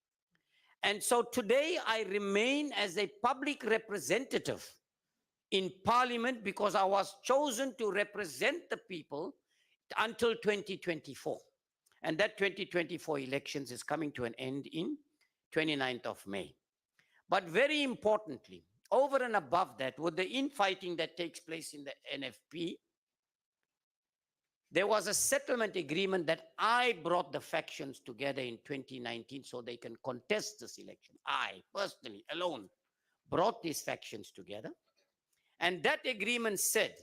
Speaker 1: And so today I remain as a public representative in parliament because I was chosen to represent the people until 2024. And that 2024 elections is coming to an end in 29th of May. But very importantly, over and above that, with the infighting that takes place in the NFP, there was a settlement agreement that I brought the factions together in 2019 so they can contest this election. I personally, alone, brought these factions together. And that agreement said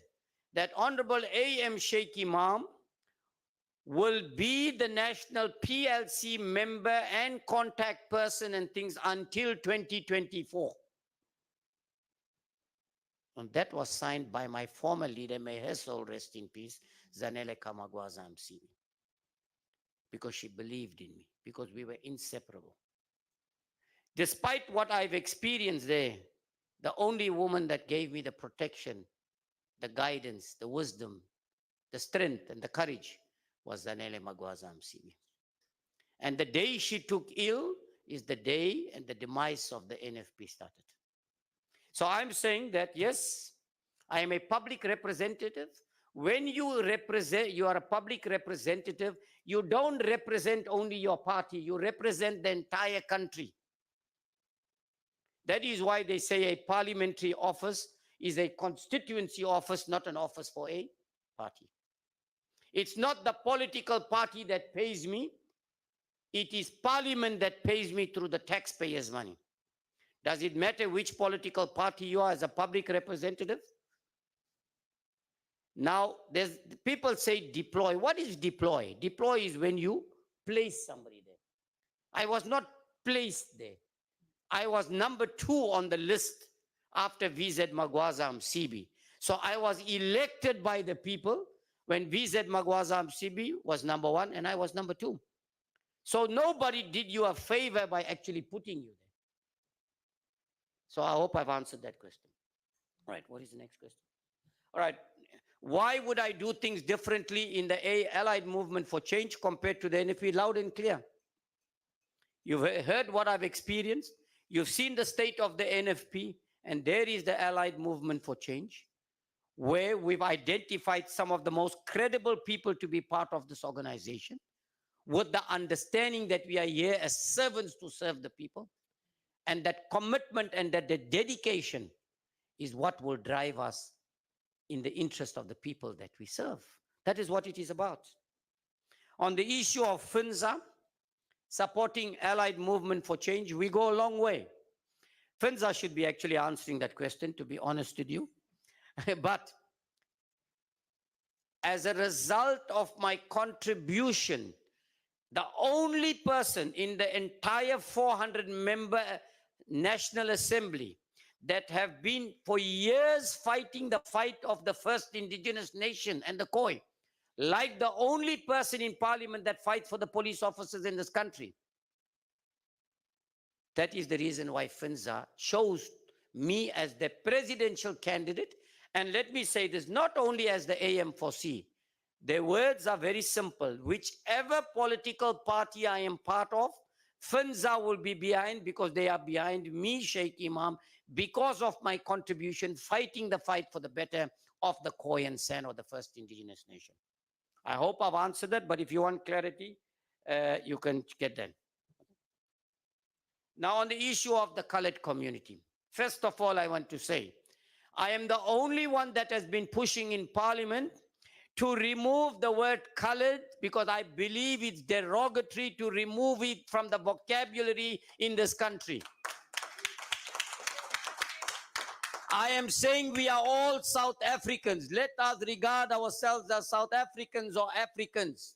Speaker 1: that Honorable AM Shaik Emam will be the national PLC member and contact person and things until 2024. And that was signed by my former leader, may her soul rest in peace, Zanele Kamagwaza Msibi. Because she believed in me, because we were inseparable. Despite what I've experienced there, the only woman that gave me the protection, the guidance, the wisdom, the strength, and the courage was Zanele Magwaza Msibi. And the day she took ill is the day and the demise of the NFP started. So I'm saying that, yes, I am a public representative. When you represent, you are a public representative, you don't represent only your party, you represent the entire country. That is why they say a parliamentary office is a constituency office, not an office for a party. It's not the political party that pays me. It is Parliament that pays me through the taxpayers' money. Does it matter which political party you are as a public representative? Now, people say deploy. What is deploy? Deploy is when you place somebody there. I was not placed there. I was number 2 on the list after VZ Magwaza Msibi. So I was elected by the people when VZ Magwaza Msibi was number 1 and I was number 2. So nobody did you a favor by actually putting you there. So I hope I've answered that question. All right, what is the next question? All right, why would I do things differently in the Allied Movement for Change compared to the NFP? Loud and clear. You've heard what I've experienced. You've seen the state of the NFP, and there is the Allied Movement for Change, where we've identified some of the most credible people to be part of this organization, with the understanding that we are here as servants to serve the people, and that commitment and that the dedication is what will drive us in the interest of the people that we serve. That is what it is about. On the issue of FINZA, supporting Allied Movement for Change, we go a long way. FINZA should be actually answering that question, to be honest with you. But as a result of my contribution, the only person in the entire 400-member National Assembly that have been for years fighting the fight of the first indigenous nation and the Khoi, like the only person in parliament that fights for the police officers in this country. That is the reason why FINZA chose me as the presidential candidate. And let me say this, not only as the AM4C, their words are very simple. Whichever political party I am part of, FINZA will be behind, because they are behind me, Shaik Emam, because of my contribution fighting the fight for the better of the Khoi and San, or the first indigenous nation. I hope I've answered that, but if you want clarity, you can get that. Now, on the issue of the colored community, first of all, I want to say, I am the only one that has been pushing in parliament to remove the word colored, because I believe it's derogatory to remove it from the vocabulary in this country. I am saying we are all South Africans. Let us regard ourselves as South Africans or Africans.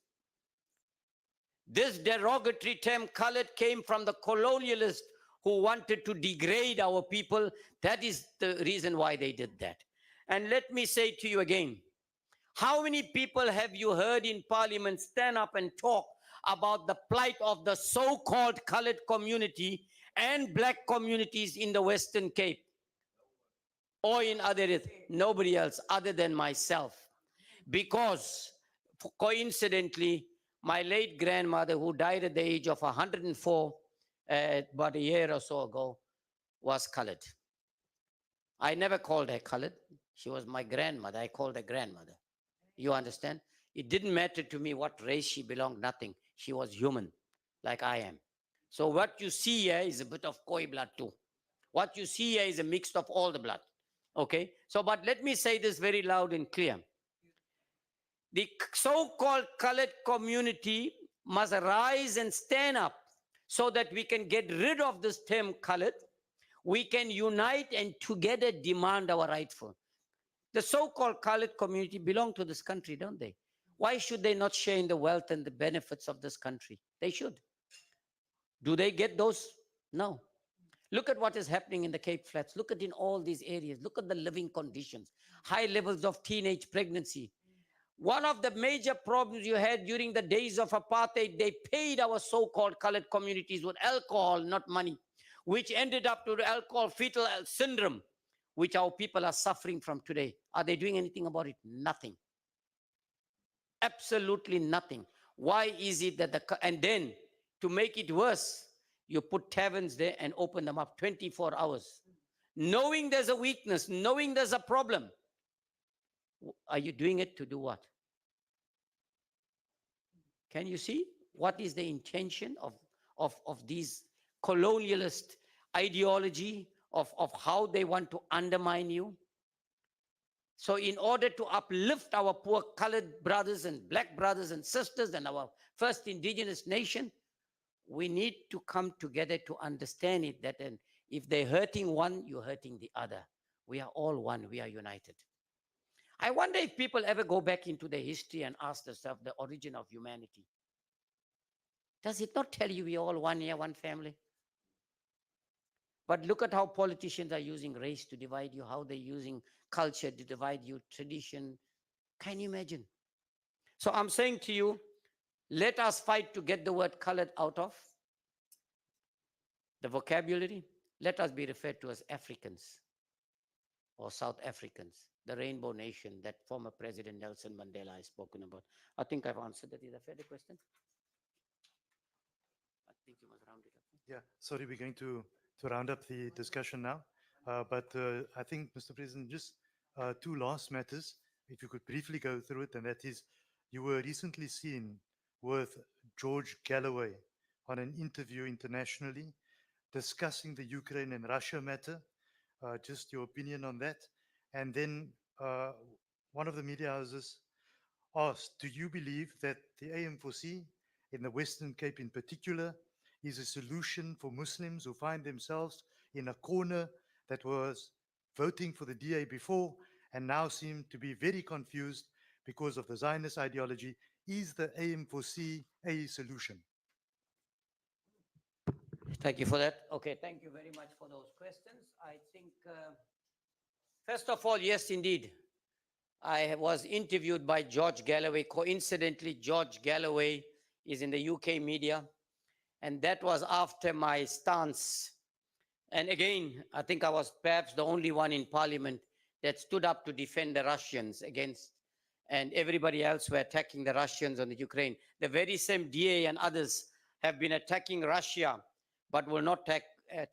Speaker 1: This derogatory term colored came from the colonialists who wanted to degrade our people. That is the reason why they did that. And let me say to you again, how many people have you heard in parliament stand up and talk about the plight of the so-called colored community and black communities in the Western Cape? Or in other areas? Nobody else other than myself. Because coincidentally, my late grandmother, who died at the age of 104 about a year or so ago, was colored. I never called her colored. She was my grandmother. I called her grandmother. You understand? It didn't matter to me what race she belonged, nothing. She was human, like I am. So what you see here is a bit of Khoi blood too. What you see here is a mix of all the blood. Okay? So, but let me say this very loud and clear. The so-called colored community must rise and stand up so that we can get rid of this term colored. We can unite and together demand our rightful. The so-called colored community belong to this country, don't they? Why should they not share in the wealth and the benefits of this country? They should. Do they get those? No. Look at what is happening in the Cape Flats. Look at in all these areas. Look at the living conditions. High levels of teenage pregnancy. One of the major problems you had during the days of apartheid, they paid our so-called colored communities with alcohol, not money, which ended up to the alcohol fetal syndrome, which our people are suffering from today. Are they doing anything about it? Nothing. Absolutely nothing. Why is it that and then to make it worse, you put taverns there and open them up 24 hours, knowing there's a weakness, knowing there's a problem. Are you doing it to do what? Can you see what is the intention of these colonialist ideology of how they want to undermine you? So in order to uplift our poor colored brothers and black brothers and sisters and our first indigenous nation, we need to come together to understand it that if they're hurting one, you're hurting the other. We are all one, we are united. I wonder if people ever go back into their history and ask themselves the origin of humanity. Does it not tell you we're all one here, one family? But look at how politicians are using race to divide you, how they're using culture to divide you, tradition. Can you imagine? So I'm saying to you, let us fight to get the word colored out of the vocabulary. Let us be referred to as Africans or South Africans, the rainbow nation that former President Nelson Mandela has spoken about. I think I've answered that. Is that fair, the question? I think you must round it up.
Speaker 2: Yeah, sorry, we're going to round up the discussion now. But I think, Mr. President, just two last matters, if you could briefly go through it, and that is, you were recently seen with George Galloway on an interview internationally discussing the Ukraine and Russia matter. Just your opinion on that. And then one of the media houses asked, do you believe that the AM4C in the Western Cape in particular is a solution for Muslims who find themselves in a corner that was voting for the DA before and now seem to be very confused because of the Zionist ideology? Is the AM4C a solution?
Speaker 1: Thank you for that. Okay, thank you very much for those questions. I think, first of all, yes, indeed. I was interviewed by George Galloway. Coincidentally, George Galloway is in the UK media. And that was after my stance. And again, I think I was perhaps the only one in parliament that stood up to defend the Russians against, and everybody else were attacking the Russians on the Ukraine. The very same DA and others have been attacking Russia, but will not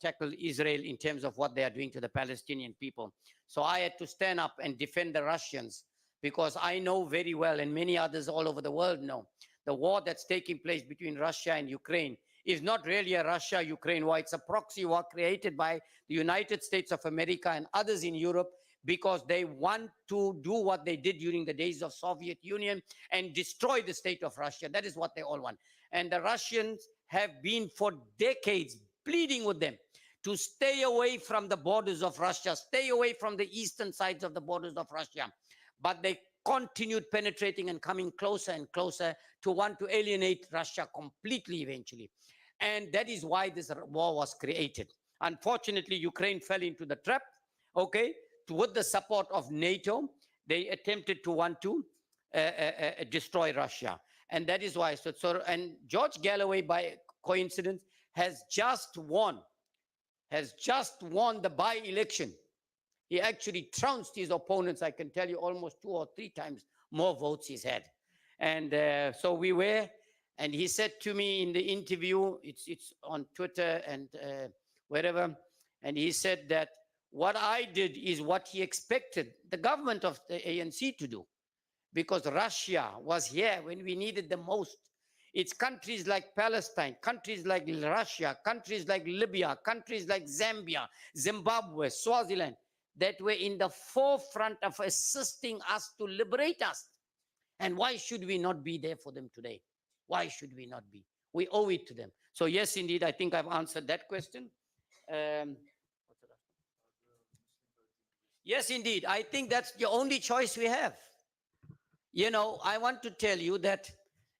Speaker 1: tackle Israel in terms of what they are doing to the Palestinian people. So I had to stand up and defend the Russians because I know very well, and many others all over the world know, the war that's taking place between Russia and Ukraine is not really a Russia-Ukraine war. It's a proxy war created by the United States of America and others in Europe because they want to do what they did during the days of Soviet Union and destroy the state of Russia. That is what they all want. And the Russians have been for decades pleading with them to stay away from the borders of Russia, stay away from the eastern sides of the borders of Russia. But they continued penetrating and coming closer and closer to want to alienate Russia completely eventually. And that is why this war was created. Unfortunately, Ukraine fell into the trap, okay? With the support of NATO, they attempted to want to destroy Russia. And that is why, and George Galloway, by coincidence, has just won the by-election. He actually trounced his opponents, I can tell you, almost 2 or 3 times more votes he's had. And so we were, and he said to me in the interview, it's on Twitter and wherever, and he said that what I did is what he expected the government of the ANC to do, because Russia was here when we needed the most. It's countries like Palestine, countries like Russia, countries like Libya, countries like Zambia, Zimbabwe, Swaziland, that were in the forefront of assisting us to liberate us. And why should we not be there for them today? Why should we not be? We owe it to them. So yes, indeed, I think I've answered that question. Yes, indeed. I think that's the only choice we have. You know, I want to tell you that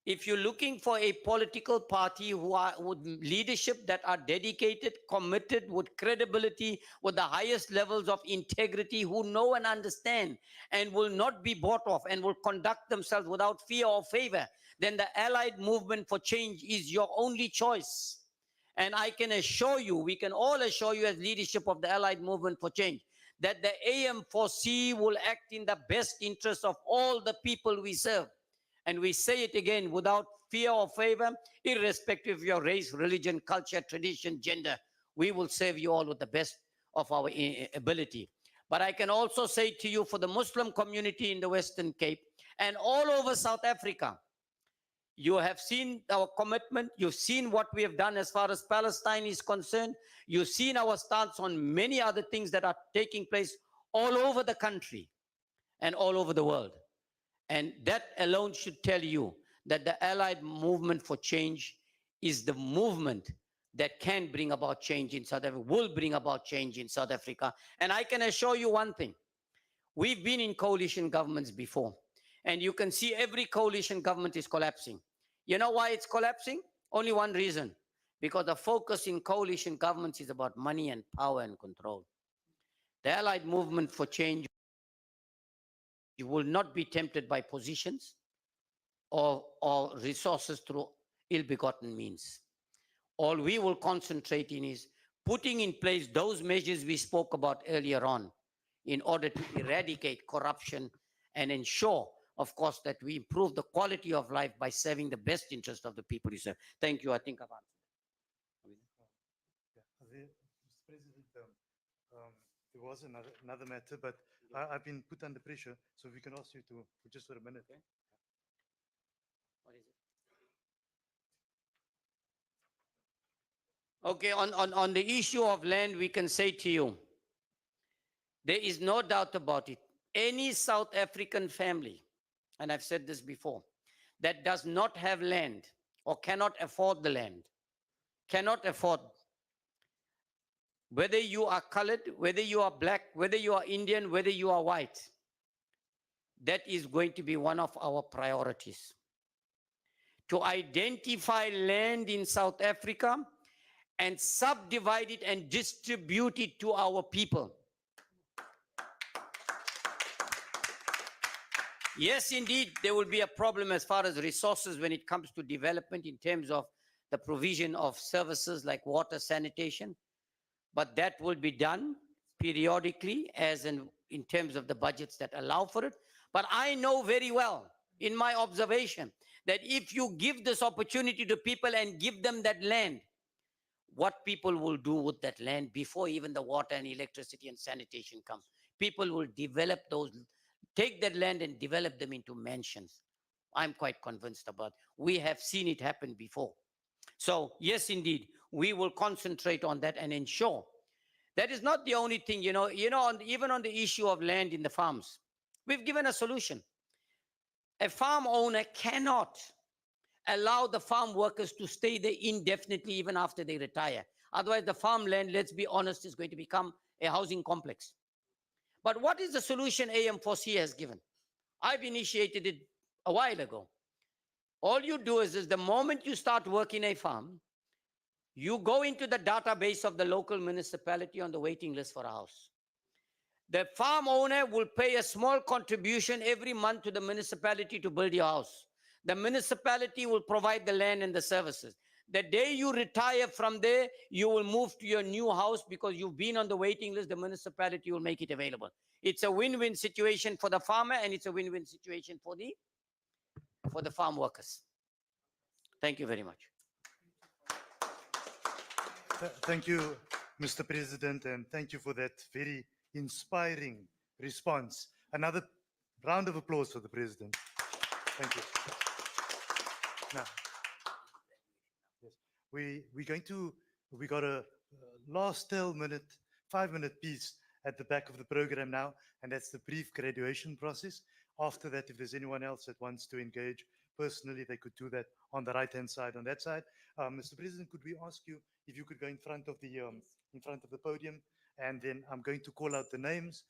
Speaker 1: if you're looking for a political party who are with leadership that are dedicated, committed, with credibility, with the highest levels of integrity, who know and understand and will not be bought off and will conduct themselves without fear or favor, then the Allied Movement for Change is your only choice. And I can assure you, we can all assure you as leadership of the Allied Movement for Change, that the AM4C will act in the best interest of all the people we serve. And we say it again, without fear or favor, irrespective of your race, religion, culture, tradition, gender, we will serve you all with the best of our ability. But I can also say to you, for the Muslim community in the Western Cape and all over South Africa, you have seen our commitment. You've seen what we have done as far as Palestine is concerned. You've seen our stance on many other things that are taking place all over the country and all over the world. And that alone should tell you that the Allied Movement for Change is the movement that can bring about change in South Africa, will bring about change in South Africa. And I can assure you one thing. We've been in coalition governments before, and you can see every coalition government is collapsing. You know why it's collapsing? Only one reason. Because the focus in coalition governments is about money and power and control. The Allied movement for change will not be tempted by positions or resources through ill-begotten means. All we will concentrate in is putting in place those measures we spoke about earlier on in order to eradicate corruption and ensure, of course, that we improve the quality of life by serving the best interest of the people you serve. Thank you. I think I've answered.
Speaker 2: Yeah. Mr. President, there was another matter, but I've been put under pressure, so we can ask you to just for a minute.
Speaker 1: Okay. What is it? Okay, on the issue of land, we can say to you, there is no doubt about it. Any South African family, and I've said this before, that does not have land or cannot afford the land, cannot afford, whether you are colored, whether you are black, whether you are Indian, whether you are white, that is going to be one of our priorities. To identify land in South Africa and subdivide it and distribute it to our people. Yes, indeed, there will be a problem as far as resources when it comes to development in terms of the provision of services like water, sanitation, but that will be done periodically as in terms of the budgets that allow for it. But I know very well, in my observation, that if you give this opportunity to people and give them that land, what people will do with that land before even the water and electricity and sanitation comes. People will develop those, take that land and develop them into mansions. I'm quite convinced about it. We have seen it happen before. So yes, indeed, we will concentrate on that and ensure. That is not the only thing, even on the issue of land in the farms, we've given a solution. A farm owner cannot allow the farm workers to stay there indefinitely even after they retire. Otherwise, the farmland, let's be honest, is going to become a housing complex. But what is the solution AM4C has given? I've initiated it a while ago. All you do is the moment you start working a farm, you go into the database of the local municipality on the waiting list for a house. The farm owner will pay a small contribution every month to the municipality to build your house. The municipality will provide the land and the services. The day you retire from there, you will move to your new house because you've been on the waiting list. The municipality will make it available. It's a win-win situation for the farmer, and it's a win-win situation for the farm workers. Thank you very much.
Speaker 2: Thank you, Mr. President, and thank you for that very inspiring response. Another round of applause for the President. Thank you. Now, yes, we got a last 5-minute piece at the back of the program now, and that's the brief graduation process. After that, if there's anyone else that wants to engage personally, they could do that on the right-hand side, on that side. Mr. President, could we ask you if you could go in front of the podium, and then I'm going to call out the names.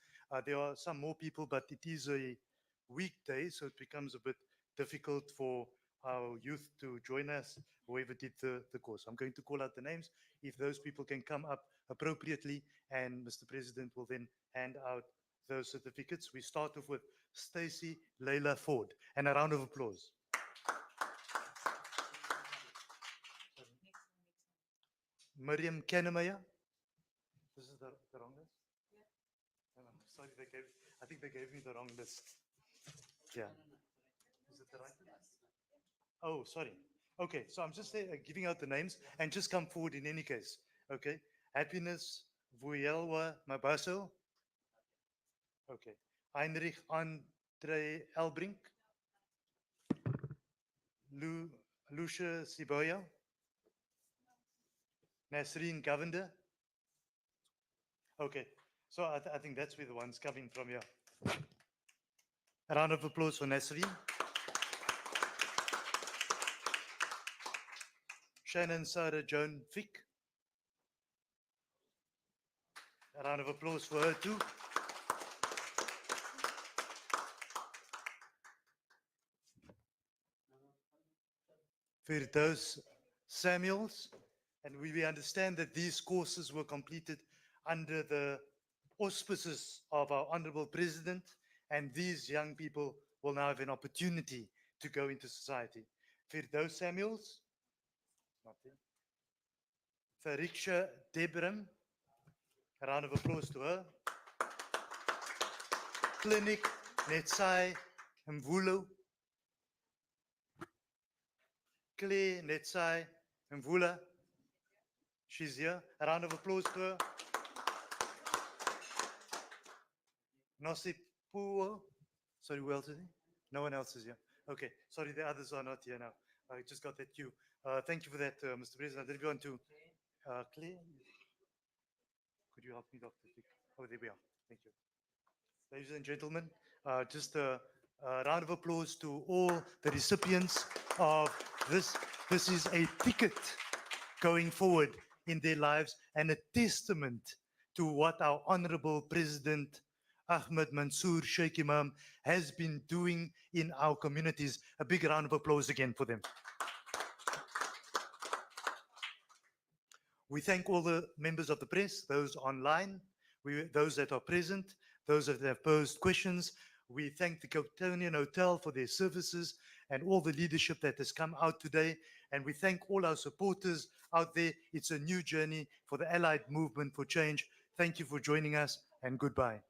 Speaker 2: There are some more people, but it is a weekday, so it becomes a bit difficult for our youth to join us, whoever did the course. I'm going to call out the names. If those people can come up appropriately, and Mr. President will then hand out those certificates. We start off with Stacy Leila Ford, and a round of applause. Miriam Kennemeyer. This is the wrong list? Yeah. I'm sorry, I think they gave me the wrong list. Yeah. Is it the right list? Oh, sorry. Okay, so I'm just giving out the names, and just come forward in any case. Okay. Happiness Vuyelwa Mabaso. Okay. Heinrich Andre Elbrink. Lucia Siboya. Nasreen Govender. Okay, so I think that's where the one's coming from here. A round of applause for Nasreen. Shannon Sarah Joan Fick. A round of applause for her too. Firdaus Samuels. And we understand that these courses were completed under the auspices of our Honorable President, and these young people will now have an opportunity to go into society. Firdaus Samuels. Not there. Fariksha Debram. A round of applause to her. Clinic Netsai Mvulo. Claire Netsai Mvula. She's here. A round of applause to her. Nosip Puo. Sorry, who else is here? No one else is here. Okay, sorry, the others are not here now. I just got that cue. Thank you for that, Mr. President. Did you want to, Claire? Could you help me, Dr. Fick? Oh, there we are. Thank you. Ladies and gentlemen, just a round of applause to all the recipients of this. This is a ticket going forward in their lives and a testament to what our Honorable President Ahmed Munzoor Shaik Emam has been doing in our communities. A big round of applause again for them. We thank all the members of the press, those online, those that are present, those that have posed questions. We thank the Cotonian Hotel for their services and all the leadership that has come out today. And we thank all our supporters out there. It's a new journey for the Allied Movement for Change. Thank you for joining us, and goodbye.